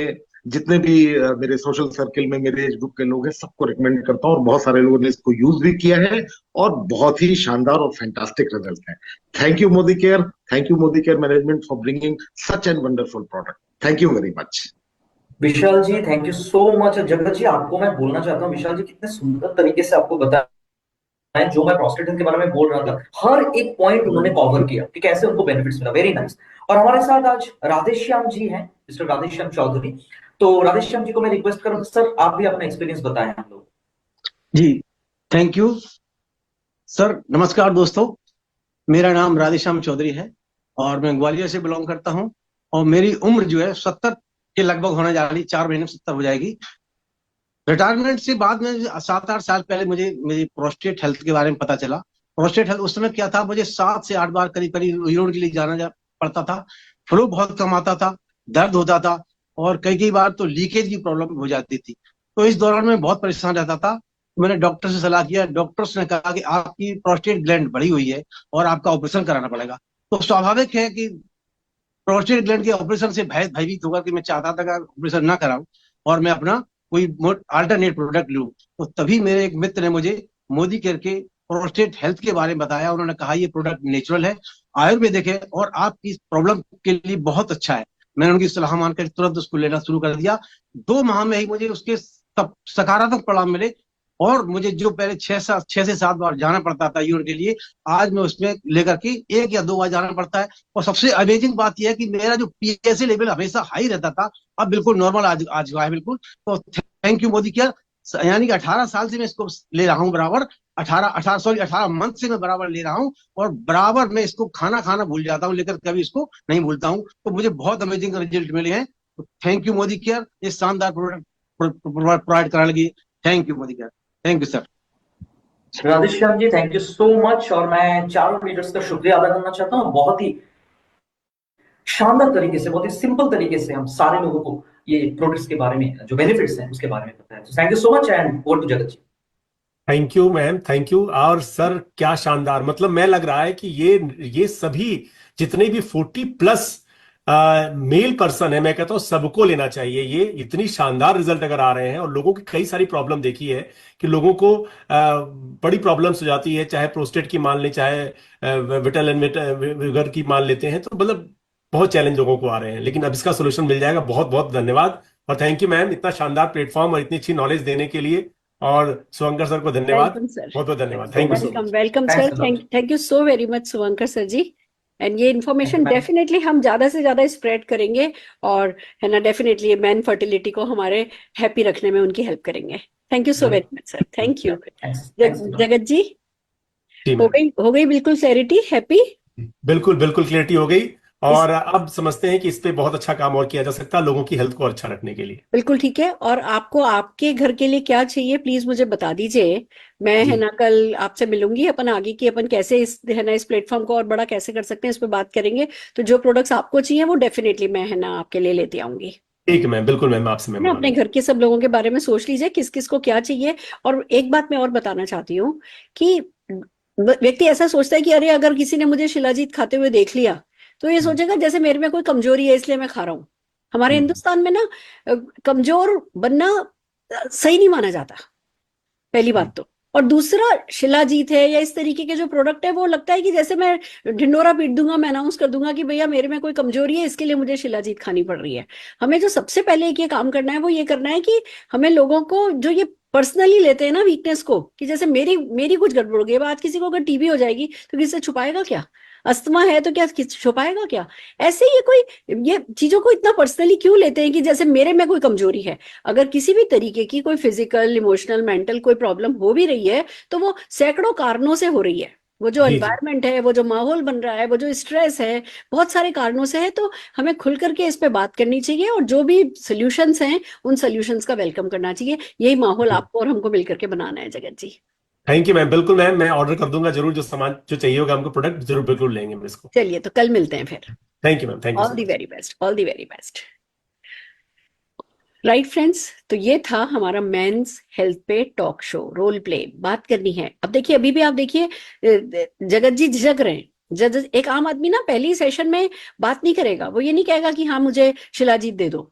S7: जितने भी मेरे सोशल सर्किल में मेरे एज ग्रुप के लोग हैं सबको रिकमेंड करता हूँ, और बहुत सारे लोगों ने इसको यूज भी किया है और बहुत ही शानदार और फैंटास्टिक रिजल्ट है। Thank you Modicare, thank you Modicare management for bringing such an wonderful product. Thank you very much.
S3: Vishal ji thank you so much. Jagat ji आपको मैं बोलना चाहता हूँ, विशाल जी कितने सुंदर तरीके से आपको बताया जो मैं प्रोस्टेट हेल्थ के बारे में बोल रहा था, हर एक पॉइंट उन्होंने कवर किया कि कैसे उनको बेनिफिट्स मिला। Very nice. और हमारे साथ आज राधेश्याम जी हैं, मिस्टर राधेश्याम चौधरी। तो राधेश्याम जी को मैं रिक्वेस्ट करूंगा सर आप भी अपना एक्सपीरियंस बताएं हम लोग।
S8: जी थैंक यू सर। नमस्कार दोस्तों, मेरा नाम राधेश्याम चौधरी है और मैं ग्वालियर से बिलोंग करता हूं और मेरी उम्र जो है 70 के लगभग होने जा रही, 4 महीने में 70 हो जाएगी। रिटायरमेंट से बाद में 7-8 साल पहले मुझे मेरी प्रोस्टेट हेल्थ के बारे में पता चला। प्रोस्टेट हेल्थ उस समय क्या था, मुझे 7 से 8 बार करीब करीब यूरिन के लिए जाना पड़ता था, फ्लो बहुत कम आता था, दर्द होता था और कई बार तो लीकेज की प्रॉब्लम हो जाती थी। तो इस दौरान मैं बहुत परेशान रहता था। मैंने डॉक्टर से सलाह किया, डॉक्टर्स ने कहा कि आपकी प्रोस्टेट ग्लैंड बढ़ी हुई है और आपका ऑपरेशन कराना पड़ेगा। तो स्वाभाविक है कि प्रोस्टेट ग्लैंड के ऑपरेशन से भयभीत होकर कि मैं चाहता था कि ऑपरेशन ना कराऊं और मैं अपना कोई अल्टरनेट प्रोडक्ट लूं। तो तभी मेरे एक मित्र ने मुझे मोदी केयर के प्रोस्टेट हेल्थ के बारे में बताया। उन्होंने कहा ये प्रोडक्ट नेचुरल है, आयुर्वेदिक है और आपकी प्रॉब्लम के लिए बहुत अच्छा है। मैंने उनकी सलाह मानकर तुरंत उसको लेना शुरू कर दिया। 2 माह में ही मुझे उसके सकारात्मक परिणाम मिले और मुझे जो पहले 6 से 7 बार जाना पड़ता था यूरिन के लिए, आज मैं उसमें लेकर के 1 या 2 बार जाना पड़ता है। और सबसे अमेजिंग बात यह है कि मेरा जो पीएसए लेवल हमेशा हाई रहता था अब बिल्कुल नॉर्मल आज हुआ है बिल्कुल। तो थैंक यू मोदी केयर। यानी कि 18 साल से मैं इसको ले रहा हूँ बराबर, 18 मंथ से मैं बराबर ले रहा हूँ और बराबर मैं इसको खाना भूल जाता हूँ, लेकर कभी इसको नहीं भूलता हूँ। तो मुझे बहुत अमेजिंग रिजल्ट मिले हैं। तो थैंक यू मोदी केयर, ये शानदार प्रोडक्ट प्रोवाइड कराने के लिए thank you Modicare. Thank you sir.
S3: Radheshyam ji thank you so much. और मैं चारों लीडर्स का शुक्रिया अदा करना चाहता हूँ। बहुत ही शानदार तरीके से, बहुत ही सिंपल तरीके से हम सारे लोगों को ये प्रोडक्ट्स के बारे में, जो बेनिफिट्स हैं उसके बारे में बताया। तो thank you so much and over to Jagat ji.
S4: Thank you ma'am, thank you. और सर क्या शानदार, मतलब मैं लग रहा है कि ये सभी जितने भी 40+ मेल पर्सन है, मैं कहता हूँ सबको लेना चाहिए। ये इतनी शानदार रिजल्ट अगर आ रहे हैं और लोगों की कई सारी प्रॉब्लम देखी है कि लोगों को बड़ी प्रॉब्लम्स हो जाती है, चाहे प्रोस्टेट की मान लें, चाहे विटल एंड विगर की मान लेते हैं, तो मतलब बहुत चैलेंज लोगों को आ रहे हैं, लेकिन अब इसका सोल्यूशन मिल जाएगा। बहुत बहुत धन्यवाद और थैंक यू मैम, इतना शानदार प्लेटफॉर्म और इतनी अच्छी नॉलेज देने के लिए। और शुभंकर सर को धन्यवाद,
S2: वेलकम सर।
S4: बहुत बहुत धन्यवाद। Thank you so
S2: welcome
S4: much.
S2: Welcome sir, thank you so very much Shubhankar sir ji. And ये इन्फॉर्मेशन डेफिनेटली हम ज्यादा से ज्यादा स्प्रेड करेंगे और है ना, डेफिनेटली मैन फर्टिलिटी को हमारे हैप्पी रखने में उनकी हेल्प करेंगे। Thank you so very much sir, thank you. Jagat जी हो गई बिल्कुल क्लैरिटी, हैप्पी?
S4: बिल्कुल बिल्कुल क्लियरिटी हो गई और अब समझते हैं कि इस पे बहुत अच्छा काम और किया जा सकता है लोगों की हेल्थ को अच्छा रखने के लिए।
S2: बिल्कुल ठीक है। और आपको आपके घर के लिए क्या चाहिए प्लीज मुझे बता दीजिए। मैं है ना कल आपसे मिलूंगी, अपन आगे की अपन कैसे इस है ना इस प्लेटफॉर्म को और बड़ा कैसे कर सकते हैं इस पे बात करेंगे। तो जो प्रोडक्ट्स आपको चाहिए वो डेफिनेटली मैं है ना आपके लिए लेती आऊंगी।
S4: ठीक है मैम, बिल्कुल मैम, आपसे मैं
S2: अपने घर के सब लोगों के बारे में सोच लीजिए किस किस को क्या चाहिए। और एक बात मैं और बताना चाहती हूँ कि व्यक्ति ऐसा सोचता है कि अरे अगर किसी ने मुझे शिलाजीत खाते हुए देख लिया तो ये सोचेगा जैसे मेरे में कोई कमजोरी है इसलिए मैं खा रहा हूँ। हमारे हिंदुस्तान में ना कमजोर बनना सही नहीं माना जाता, पहली बात तो। और दूसरा, शिलाजीत है या इस तरीके के जो प्रोडक्ट है वो लगता है कि जैसे मैं ढिंडोरा पीट दूंगा, मैं अनाउंस कर दूंगा कि भैया मेरे में कोई कमजोरी है इसके लिए मुझे शिलाजीत खानी पड़ रही है। हमें जो सबसे पहले एक ये काम करना है वो ये करना है कि हमें लोगों को जो ये पर्सनली लेते हैं ना वीकनेस को, कि जैसे मेरी कुछ गड़बड़ हो गई, आज किसी को अगर टीबी हो जाएगी तो किससे छुपाएगा क्या? अस्थमा है तो क्या छुपाएगा क्या? ऐसे ये चीजों को इतना पर्सनली क्यों लेते हैं कि जैसे मेरे में कोई कमजोरी है। अगर किसी भी तरीके की कोई फिजिकल, इमोशनल, मेंटल कोई प्रॉब्लम हो भी रही है तो वो सैकड़ों कारणों से हो रही है। वो जो एनवायरनमेंट है, वो जो माहौल बन रहा है, वो जो स्ट्रेस है, बहुत सारे कारणों से है। तो हमें खुल करके इस पे बात करनी चाहिए और जो भी सोल्यूशंस हैं उन सोल्यूशंस का वेलकम करना चाहिए। यही माहौल आपको और हमको मिलकर के बनाना है जगत जी।
S4: थैंक यू मैम, बिल्कुल मैम, मैं ऑर्डर कर दूंगा जरूर, जो सामान जो चाहिए होगा हमको प्रोडक्ट जरूर बिल्कुल लेंगे हम इसको।
S2: चलिए तो कल मिलते हैं फिर।
S4: Thank you ma'am, thank you.
S2: All the very best, all the very best. Right friends, तो ये था हमारा मेंस हेल्थ पे टॉक शो, रोल प्ले, बात करनी है। अब देखिए, अभी भी आप देखिए जगत जी झिझक रहे हैं। एक आम आदमी ना पहली सेशन में बात नहीं करेगा, वो ये नहीं कहेगा कि हाँ मुझे शिलाजीत दे दो।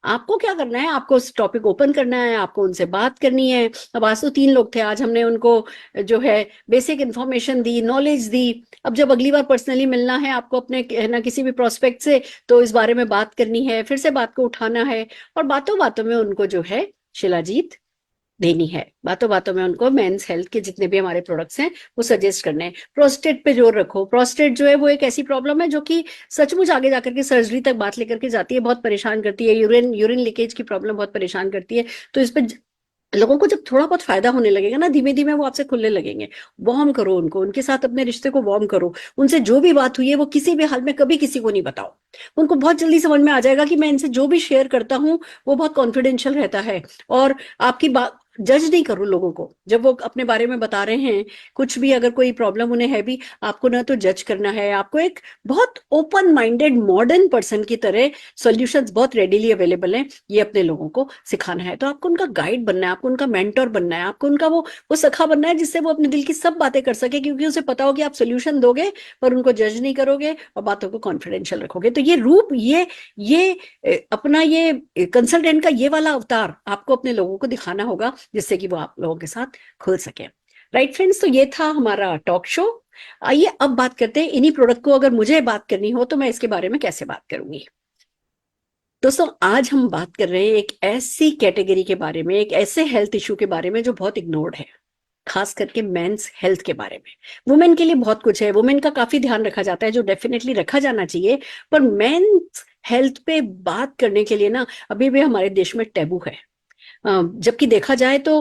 S2: आपको क्या करना है, आपको टॉपिक ओपन करना है, आपको उनसे बात करनी है। अब आज तो 3 लोग थे, आज हमने उनको जो है बेसिक इंफॉर्मेशन दी, नॉलेज दी। अब जब अगली बार पर्सनली मिलना है आपको अपने है ना किसी भी प्रोस्पेक्ट से, तो इस बारे में बात करनी है, फिर से बात को उठाना है और बातों बातों में उनको जो है शिलाजीत देनी है। बातों बातों में उनको मेंस हेल्थ के जितने भी हमारे प्रोडक्ट्स हैं वो सजेस्ट करने हैं। प्रोस्टेट पे जोर रखो। प्रोस्टेट जो है वो एक ऐसी प्रॉब्लम है जो कि सचमुच आगे जाकर के सर्जरी तक बात लेकर के जाती है, बहुत परेशान करती है। यूरिन लीकेज की प्रॉब्लम बहुत परेशान करती है। तो इस पे लोगों को जब थोड़ा बहुत फायदा होने लगेगा ना, धीमे धीमे वो आपसे खुलने लगेंगे। वार्म करो उनको, उनके साथ अपने रिश्ते को वार्म करो। उनसे जो भी बात हुई है वो किसी भी हाल में कभी किसी को नहीं बताओ। उनको बहुत जल्दी समझ में आ जाएगा कि मैं इनसे जो भी शेयर करता हूँ वो बहुत कॉन्फिडेंशियल रहता है। और आपकी बात जज नहीं करो लोगों को जब वो अपने बारे में बता रहे हैं। कुछ भी अगर कोई प्रॉब्लम उन्हें है भी, आपको ना तो जज करना है, आपको एक बहुत ओपन माइंडेड मॉडर्न पर्सन की तरह सॉल्यूशंस बहुत रेडीली अवेलेबल हैं, ये अपने लोगों को सिखाना है। तो आपको उनका गाइड बनना है, आपको उनका मेंटोर बनना है, आपको उनका वो सखा बनना है जिससे वो अपने दिल की सब बातें कर सके, क्योंकि उसे पता हो कि आप सोल्यूशन दोगे पर उनको जज नहीं करोगे और बातों को कॉन्फिडेंशियल रखोगे। तो ये रूप, ये अपना ये कंसल्टेंट का ये वाला अवतार आपको अपने लोगों को दिखाना होगा, जिससे कि वो आप लोगों के साथ खुल सके। राइट फ्रेंड्स, तो ये था हमारा टॉक शो। आइए अब बात करते हैं इन्हीं प्रोडक्ट को अगर मुझे बात करनी हो तो मैं इसके बारे में कैसे बात करूंगी। दोस्तों, आज हम बात कर रहे हैं एक ऐसी कैटेगरी के बारे में, एक ऐसे हेल्थ इशू के बारे में जो बहुत इग्नोर्ड है, खास करके मेंस हेल्थ के बारे में। वुमेन के लिए बहुत कुछ है, वुमेन का काफी ध्यान रखा जाता है जो डेफिनेटली रखा जाना चाहिए, पर मेंस हेल्थ पे बात करने के लिए ना अभी भी हमारे देश में टैबू है। जबकि देखा जाए तो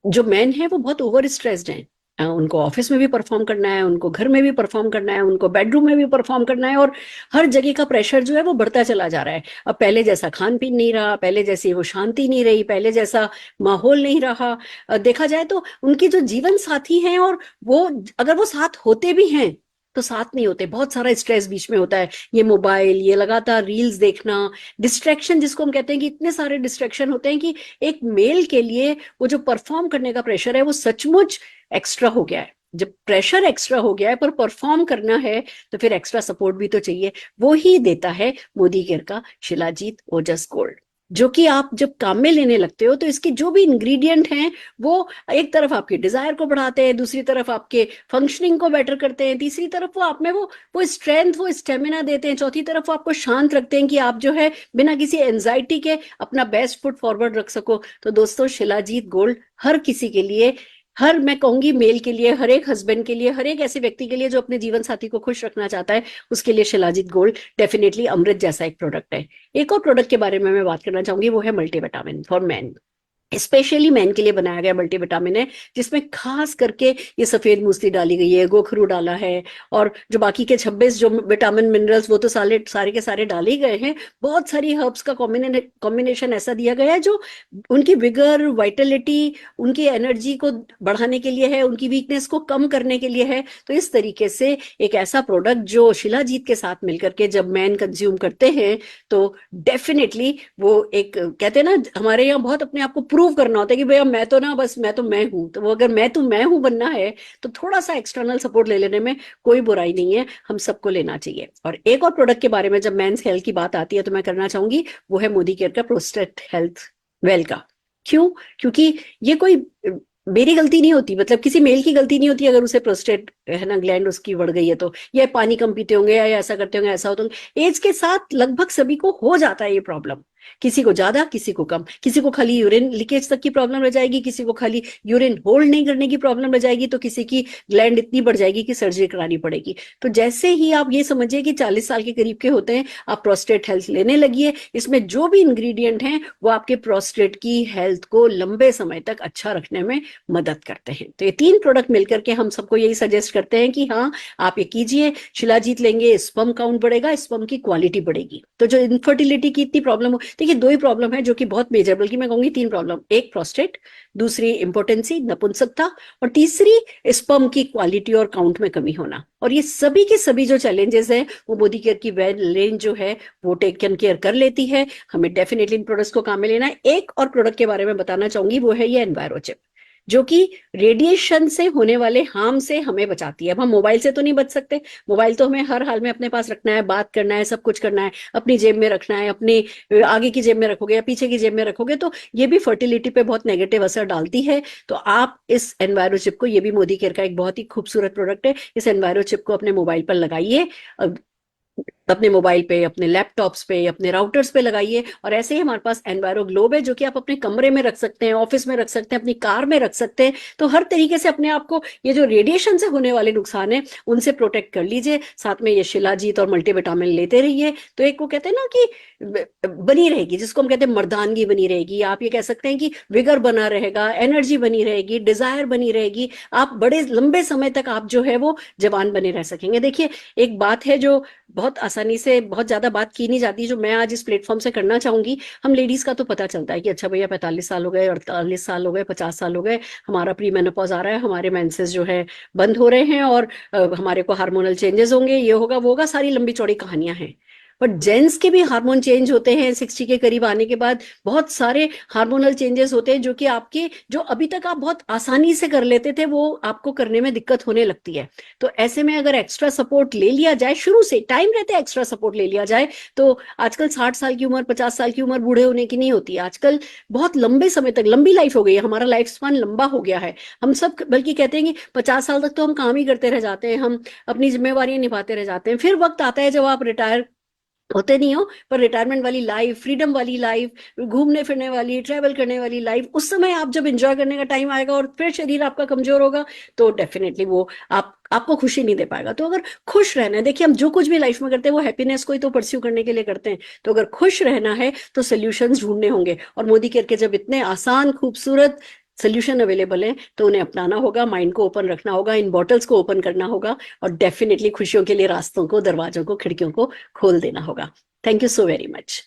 S2: जो मैन है वो बहुत ओवर स्ट्रेस्ड हैं। उनको ऑफिस में भी परफॉर्म करना है, उनको घर में भी परफॉर्म करना है, उनको बेडरूम में भी परफॉर्म करना है, और हर जगह का प्रेशर जो है वो बढ़ता चला जा रहा है। अब पहले जैसा खान पीन नहीं रहा, पहले जैसी वो शांति नहीं रही, पहले जैसा माहौल नहीं रहा। देखा जाए तो उनकी जो जीवन साथी हैं, और वो अगर वो साथ होते भी हैं तो साथ नहीं होते, बहुत सारा स्ट्रेस बीच में होता है। ये मोबाइल, ये लगातार रील्स देखना, डिस्ट्रैक्शन जिसको हम कहते हैं कि इतने सारे डिस्ट्रैक्शन होते हैं कि एक मेल के लिए वो जो परफॉर्म करने का प्रेशर है वो सचमुच एक्स्ट्रा हो गया है। जब प्रेशर एक्स्ट्रा हो गया है पर परफॉर्म करना है तो फिर एक्स्ट्रा सपोर्ट भी तो चाहिए। वो ही देता है मोदी केयर का शिलाजीत ओजस गोल्ड, जो कि आप जब काम में लेने लगते हो तो इसके जो भी इंग्रेडिएंट हैं वो एक तरफ आपके डिजायर को बढ़ाते हैं, दूसरी तरफ आपके फंक्शनिंग को बेटर करते हैं, तीसरी तरफ वो आप में वो स्ट्रेंथ, वो स्टेमिना देते हैं, चौथी तरफ वो आपको शांत रखते हैं कि आप जो है बिना किसी एंजाइटी के अपना बेस्ट फुट फॉरवर्ड रख सको। तो दोस्तों, शिलाजीत गोल्ड हर किसी के लिए, हर मैं कहूंगी मेल के लिए, हर एक हस्बैंड के लिए, हर एक ऐसे व्यक्ति के लिए जो अपने जीवन साथी को खुश रखना चाहता है, उसके लिए शिलाजीत गोल्ड डेफिनेटली अमृत जैसा एक प्रोडक्ट है। एक और प्रोडक्ट के बारे में मैं बात करना चाहूंगी, वो है multivitamin for man. Specially man के लिए बनाया गया मल्टीविटामिन है, जिसमें खास करके ये सफेद मूसली डाली गई है, गोखरू डाला है, और जो बाकी के 26 जो विटामिन मिनरल्स वो तो सारे के सारे डाले ही गए हैं। बहुत सारी हर्ब्स का कॉम्बिनेशन ऐसा दिया गया है जो उनकी विगर, वाइटलिटी, उनकी एनर्जी को बढ़ाने के लिए है, उनकी वीकनेस को कम करने के लिए है। तो इस तरीके से एक ऐसा प्रोडक्ट जो शिलाजीत के साथ मिलकर के जब मैन कंज्यूम करते हैं तो डेफिनेटली वो एक, कहते हैं ना हमारे यहाँ बहुत अपने आप को प्रूव करना होता है कि भैया मैं तो ना बस मैं तो मैं हूं। तो वो अगर मैं हूं बनना है तो थोड़ा सा एक्सटर्नल सपोर्ट ले लेने में कोई बुराई नहीं है, हम सबको लेना चाहिए। और एक और प्रोडक्ट के बारे में जब मेंस हेल्थ की बात आती है तो मैं करना चाहूंगी, वो है मोदी केयर का प्रोस्टेट हेल्थ वेल का। क्यों? क्योंकि ये कोई मेरी गलती नहीं होती, मतलब किसी मेल की गलती नहीं होती अगर उसे प्रोस्टेट है ना ग्लैंड उसकी बढ़ गई है तो, या पानी कम पीते होंगे या ऐसा करते होंगे, ऐसा होता होंगे। एज के साथ लगभग सभी को हो जाता है ये प्रॉब्लम, किसी को ज्यादा किसी को कम, किसी को खाली यूरिन लीकेज तक की प्रॉब्लम रह जाएगी, किसी को खाली यूरिन होल्ड नहीं करने की प्रॉब्लम रह जाएगी, तो किसी की ग्लैंड इतनी बढ़ जाएगी कि सर्जरी करानी पड़ेगी। तो जैसे ही आप ये समझिए कि 40 साल के करीब के होते हैं, आप प्रोस्टेट हेल्थ लेने लगिए। इसमें जो भी इंग्रेडिएंट हैं वो आपके प्रोस्टेट की हेल्थ को लंबे समय तक अच्छा रखने में मदद करते हैं। तो ये 3 प्रोडक्ट मिलकर के हम सबको यही सजेस्ट करते हैं कि हाँ आप ये कीजिए, शिलाजीत लेंगे, स्पर्म काउंट बढ़ेगा, स्पर्म की क्वालिटी बढ़ेगी। तो जो इनफर्टिलिटी की इतनी प्रॉब्लम हो, देखिए 2 ही प्रॉब्लम है जो कि बहुत मेजर, बल्कि मैं कहूंगी 3 प्रॉब्लम, एक प्रोस्टेट, दूसरी इंपोर्टेंसी नपुंसकता, और तीसरी स्पर्म की क्वालिटी और काउंट में कमी होना। और ये सभी के सभी जो चैलेंजेस हैं वो मोदी केयर की वेल रेंज जो है वो टेकन केयर कर लेती है। हमें डेफिनेटली इन प्रोडक्ट्स को काम में लेना है। एक और प्रोडक्ट के बारे में बताना चाहूंगी, वो है ये एनवायरोचिप। जो कि रेडिएशन से होने वाले हार्म से हमें बचाती है। अब हम मोबाइल से तो नहीं बच सकते, मोबाइल तो हमें हर हाल में अपने पास रखना है, बात करना है, सब कुछ करना है, अपनी जेब में रखना है, अपनी आगे की जेब में रखोगे या पीछे की जेब में रखोगे तो ये भी फर्टिलिटी पे बहुत नेगेटिव असर डालती है। तो आप इस एनवायरो चिप को, ये भी मोदी केयर का एक बहुत ही खूबसूरत प्रोडक्ट है, इस एनवायरो चिप को अपने मोबाइल पर लगाइए, अपने मोबाइल पे, अपने लैपटॉप्स पे, अपने राउटर्स पे लगाइए। और ऐसे ही हमारे पास एनवायरो ग्लोब है जो कि आप अपने कमरे में रख सकते हैं, ऑफिस में रख सकते हैं, अपनी कार में रख सकते हैं। तो हर तरीके से अपने आप को ये जो रेडिएशन से होने वाले नुकसान है उनसे प्रोटेक्ट कर लीजिए। साथ में ये शिलाजीत और मल्टीविटामिन लेते रहिए, तो एक वो कहते हैं ना कि बनी रहेगी, जिसको हम कहते हैं मर्दानगी बनी रहेगी, आप ये कह सकते हैं कि विगर बना रहेगा, एनर्जी बनी रहेगी, डिजायर बनी रहेगी, आप बड़े लंबे समय तक आप जो है वो जवान बने रह सकेंगे। देखिए एक बात है जो बहुत आसानी से बहुत ज्यादा बात की नहीं जाती, जो मैं आज इस प्लेटफॉर्म से करना चाहूंगी। हम लेडीज का तो पता चलता है कि अच्छा भैया 45 साल हो गए, 48 साल हो गए, 50 साल हो गए, हमारा प्री मेनोपॉज आ रहा है, हमारे मेंसेस जो है बंद हो रहे हैं और हमारे को हार्मोनल चेंजेस होंगे, ये होगा वो होगा, सारी लंबी चौड़ी कहानियां हैं। बट जेंट्स के भी हार्मोन चेंज होते हैं 60 के करीब आने के बाद, बहुत सारे हार्मोनल चेंजेस होते हैं जो कि आपके, जो अभी तक आप बहुत आसानी से कर लेते थे, वो आपको करने में दिक्कत होने लगती है। तो ऐसे में अगर एक्स्ट्रा सपोर्ट ले लिया जाए, शुरू से टाइम रहते एक्स्ट्रा सपोर्ट ले लिया जाए, तो आजकल 60 साल की उम्र, 50 साल की उम्र बूढ़े होने की नहीं होती है। आजकल बहुत लंबे समय तक लंबी लाइफ हो गई है, हमारा लाइफ स्पान लंबा हो गया है। हम सब बल्कि कहते हैं कि 50 साल तक तो हम काम ही करते रह जाते हैं, हम अपनी जिम्मेवारियां निभाते रह जाते हैं। फिर वक्त आता है जब आप रिटायर होते नहीं हो, पर रिटायरमेंट वाली लाइफ, फ्रीडम वाली लाइफ, घूमने फिरने वाली, ट्रैवल करने वाली लाइफ, उस समय आप जब एंजॉय करने का टाइम आएगा और फिर शरीर आपका कमजोर होगा, तो डेफिनेटली वो आपको खुशी नहीं दे पाएगा। तो अगर खुश रहना है, देखिए हम जो कुछ भी लाइफ में करते हैं वो हैप्पीनेस को ही तो परस्यू करने के लिए करते हैं। तो अगर खुश रहना है तो सोल्यूशंस ढूंढने होंगे, और मोदी केयर के जब इतने आसान खूबसूरत सोल्यूशन अवेलेबल है तो उन्हें अपनाना होगा, माइंड को ओपन रखना होगा, इन बॉटल्स को ओपन करना होगा, और डेफिनेटली खुशियों के लिए रास्तों को, दरवाजों को, खिड़कियों को खोल देना होगा। Thank you so very much.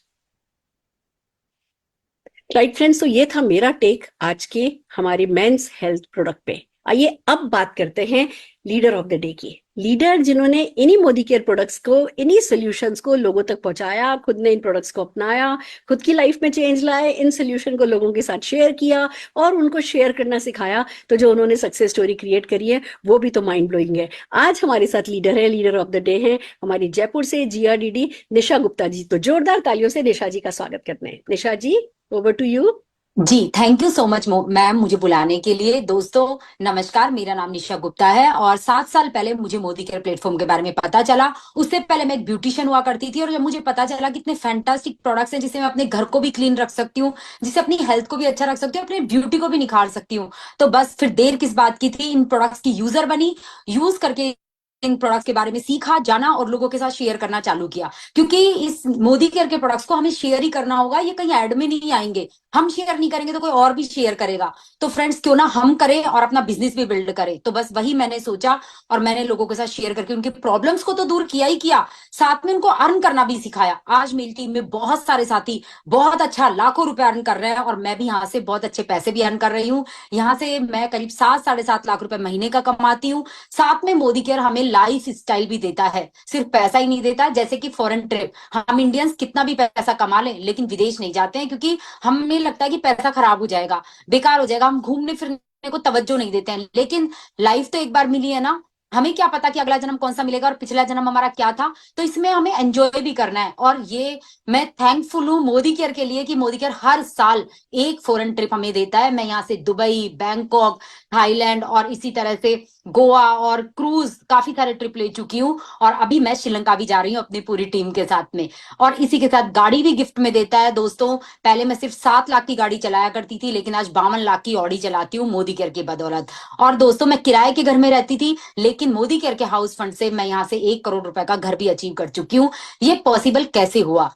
S2: Right friends, तो ये था मेरा टेक आज के हमारे मेंस हेल्थ प्रोडक्ट पे। आइए अब बात करते हैं लीडर ऑफ द डे की। लीडर जिन्होंने इन्हीं मोदी केयर प्रोडक्ट्स को, इन्हीं सॉल्यूशंस को लोगों तक पहुंचाया, खुद ने इन प्रोडक्ट्स को अपनाया, खुद की लाइफ में चेंज लाए, इन सॉल्यूशन को लोगों के साथ शेयर किया और उनको शेयर करना सिखाया, तो जो उन्होंने सक्सेस स्टोरी क्रिएट करी है वो भी तो माइंड ब्लोइंग है। आज हमारे साथ लीडर है, लीडर ऑफ द डे है हमारी जयपुर से GRDD निशा गुप्ता जी। तो जोरदार तालियों से निशा जी का स्वागत करते हैं। Nisha ji, over to you.
S9: जी, thank you so much ma'am मुझे बुलाने के लिए। दोस्तों नमस्कार, मेरा नाम निशा गुप्ता है और 7 साल पहले मुझे मोदी केयर प्लेटफॉर्म के बारे में पता चला। उससे पहले मैं एक ब्यूटिशियन हुआ करती थी, और जब मुझे पता चला कि इतने फैंटास्टिक प्रोडक्ट्स हैं जिससे मैं अपने घर को भी क्लीन रख सकती हूँ, जिससे अपनी हेल्थ को भी अच्छा रख सकती हूँ, अपनी ब्यूटी को भी निखार सकती हूँ, तो बस फिर देर किस बात की थी, इन प्रोडक्ट्स की यूजर बनी, यूज करके इन प्रोडक्ट्स के बारे में सीखा, जाना और लोगों के साथ शेयर करना चालू किया। क्योंकि इस मोदी केयर के प्रोडक्ट्स को हमें शेयर ही करना होगा, ये कहीं ऐड में नहीं आएंगे। हम शेयर नहीं करेंगे तो कोई और भी शेयर करेगा। तो फ्रेंड्स क्यों ना हम करें और अपना बिजनेस भी बिल्ड करें। तो बस वही मैंने सोचा और मैंने लोगों के साथ शेयर करके उनके प्रॉब्लम्स को तो दूर किया ही किया, साथ में उनको अर्न करना भी सिखाया। आज मेरी टीम में बहुत सारे साथी बहुत अच्छा लाखों रुपए अर्न कर रहे हैं, और मैं भी यहाँ से बहुत अच्छे पैसे भी अर्न कर रही हूँ। यहाँ से मैं करीब 7-7.5 लाख रुपए महीने का कमाती हूँ। साथ में मोदी केयर हमें लाइफ स्टाइल भी देता है, सिर्फ पैसा ही नहीं देता। जैसे कि फॉरेन ट्रिप, हम इंडियंस कितना भी पैसा कमा लें लेकिन विदेश नहीं जाते हैं, क्योंकि हमें लगता है कि पैसा खराब हो जाएगा, बेकार हो जाएगा, हम घूमने फिरने को तवज्जो नहीं देते हैं। लेकिन लाइफ तो एक बार मिली है ना, हमें क्या पता कि अगला जन्म कौन सा मिलेगा और पिछला जन्म हमारा क्या था। तो इसमें हमें एंजॉय भी करना है। और ये मैं थैंकफुल हूँ मोदी केयर के लिए कि मोदी केयर हर साल एक फॉरेन ट्रिप हमें देता है। मैं यहाँ से दुबई, बैंकॉक, थाईलैंड और इसी तरह से गोवा और क्रूज काफी सारे ट्रिप ले चुकी हूँ, और अभी मैं श्रीलंका भी जा रही हूँ अपनी पूरी टीम के साथ में। और इसी के साथ गाड़ी भी गिफ्ट में देता है। दोस्तों पहले मैं सिर्फ 7 लाख की गाड़ी चलाया करती थी, लेकिन आज 52 लाख की ऑडी चलाती हूँ मोदी केयर की बदौलत। और दोस्तों मैं किराए के घर में रहती थी, लेकिन मोदी केयर के हाउस फंड से मैं यहाँ से 1 करोड़ रुपए का घर भी अचीव कर चुकी हूँ। ये पॉसिबल कैसे हुआ?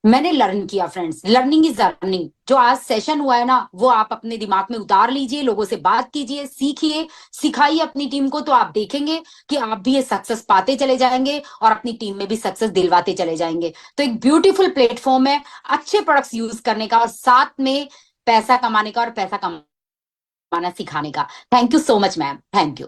S9: मैंने लर्न किया फ्रेंड्स, लर्निंग इज अर्निंग। जो आज सेशन हुआ है ना, वो आप अपने दिमाग में उतार लीजिए, लोगों से बात कीजिए, सीखिए, सिखाइए अपनी टीम को, तो आप देखेंगे कि आप भी ये सक्सेस पाते चले जाएंगे और अपनी टीम में भी सक्सेस दिलवाते चले जाएंगे। तो एक ब्यूटीफुल प्लेटफॉर्म है अच्छे प्रोडक्ट्स यूज करने का और साथ में पैसा कमाने का और पैसा कमाना सिखाने का। Thank you so much ma'am, thank you.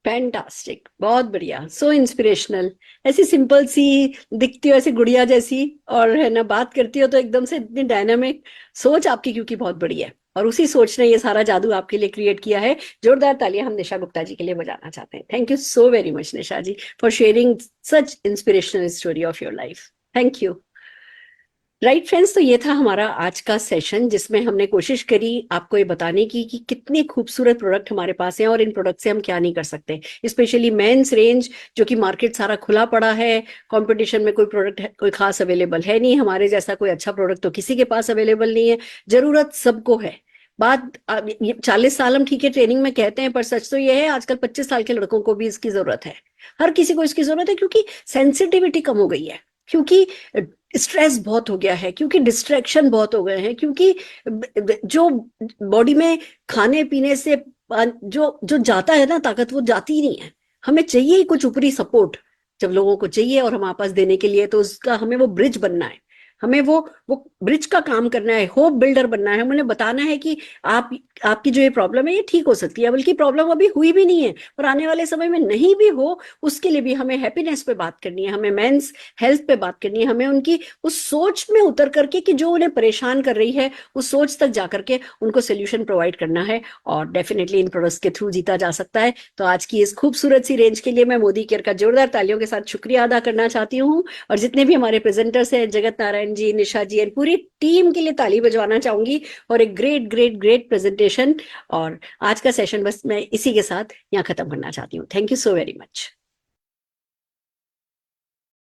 S2: Fantastic, बहुत बढ़िया, सो इंस्पिरेशनल। ऐसी सिंपल सी दिखती हो, ऐसी गुड़िया जैसी, और है ना बात करती हो तो एकदम से इतनी डायनामिक सोच आपकी, क्योंकि बहुत बड़ी है। और उसी सोच ने ये सारा जादू आपके लिए क्रिएट किया है। जोरदार तालियां हम निशा गुप्ता जी के लिए बजाना चाहते हैं। Thank you so very much Nisha ji for sharing such inspirational story of your life. Thank you. Right friends, तो ये था हमारा आज का सेशन जिसमें हमने कोशिश करी आपको ये बताने की कि कितने खूबसूरत प्रोडक्ट हमारे पास हैं और इन प्रोडक्ट से हम क्या नहीं कर सकते। स्पेशली मेंस रेंज, जो कि मार्केट सारा खुला पड़ा है, कंपटीशन में कोई प्रोडक्ट कोई खास अवेलेबल है नहीं, हमारे जैसा कोई अच्छा प्रोडक्ट तो किसी के पास अवेलेबल नहीं है। जरूरत सबको है। बात 40 साल हम ठीक है ट्रेनिंग में कहते हैं, पर सच तो ये है आजकल 25 साल के लड़कों को भी इसकी जरूरत है। हर किसी को इसकी जरूरत है, क्योंकि सेंसिटिविटी कम हो गई है, क्योंकि स्ट्रेस बहुत हो गया है, क्योंकि डिस्ट्रैक्शन बहुत हो गए हैं, क्योंकि जो बॉडी में खाने पीने से जो जो जाता है ना ताकत, वो जाती ही नहीं है। हमें चाहिए ही कुछ ऊपरी सपोर्ट जब लोगों को चाहिए और हमारे पास देने के लिए, तो उसका हमें वो ब्रिज बनना है, हमें वो ब्रिज का काम करना है, होप बिल्डर बनना है। उन्हें बताना है कि आपकी जो ये प्रॉब्लम है ये ठीक हो सकती है, बल्कि प्रॉब्लम अभी हुई भी नहीं है और आने वाले समय में नहीं भी हो, उसके लिए भी हमें हैप्पीनेस पे बात करनी है, हमें मेंस हेल्थ पे बात करनी है, हमें उनकी उस सोच में उतर करके कि जो उन्हें परेशान कर रही है उस सोच तक जाकर के उनको सोल्यूशन प्रोवाइड करना है। और डेफिनेटली इन प्रोडक्ट्स के थ्रू जीता जा सकता है। तो आज की इस खूबसूरत सी रेंज के लिए मैं मोदी केयर का जोरदार तालियों के साथ शुक्रिया अदा करना चाहती हूँ, और जितने भी हमारे प्रेजेंटर्स हैं, जगत नारायण जी, निशा जी, और पूरी टीम के लिए ताली बजवाना चाहूंगी और एक ग्रेट ग्रेट ग्रेट प्रेजेंटेशन। और आज का सेशन बस मैं इसी के साथ यहाँ खत्म करना चाहती हूँ। Thank you so very much.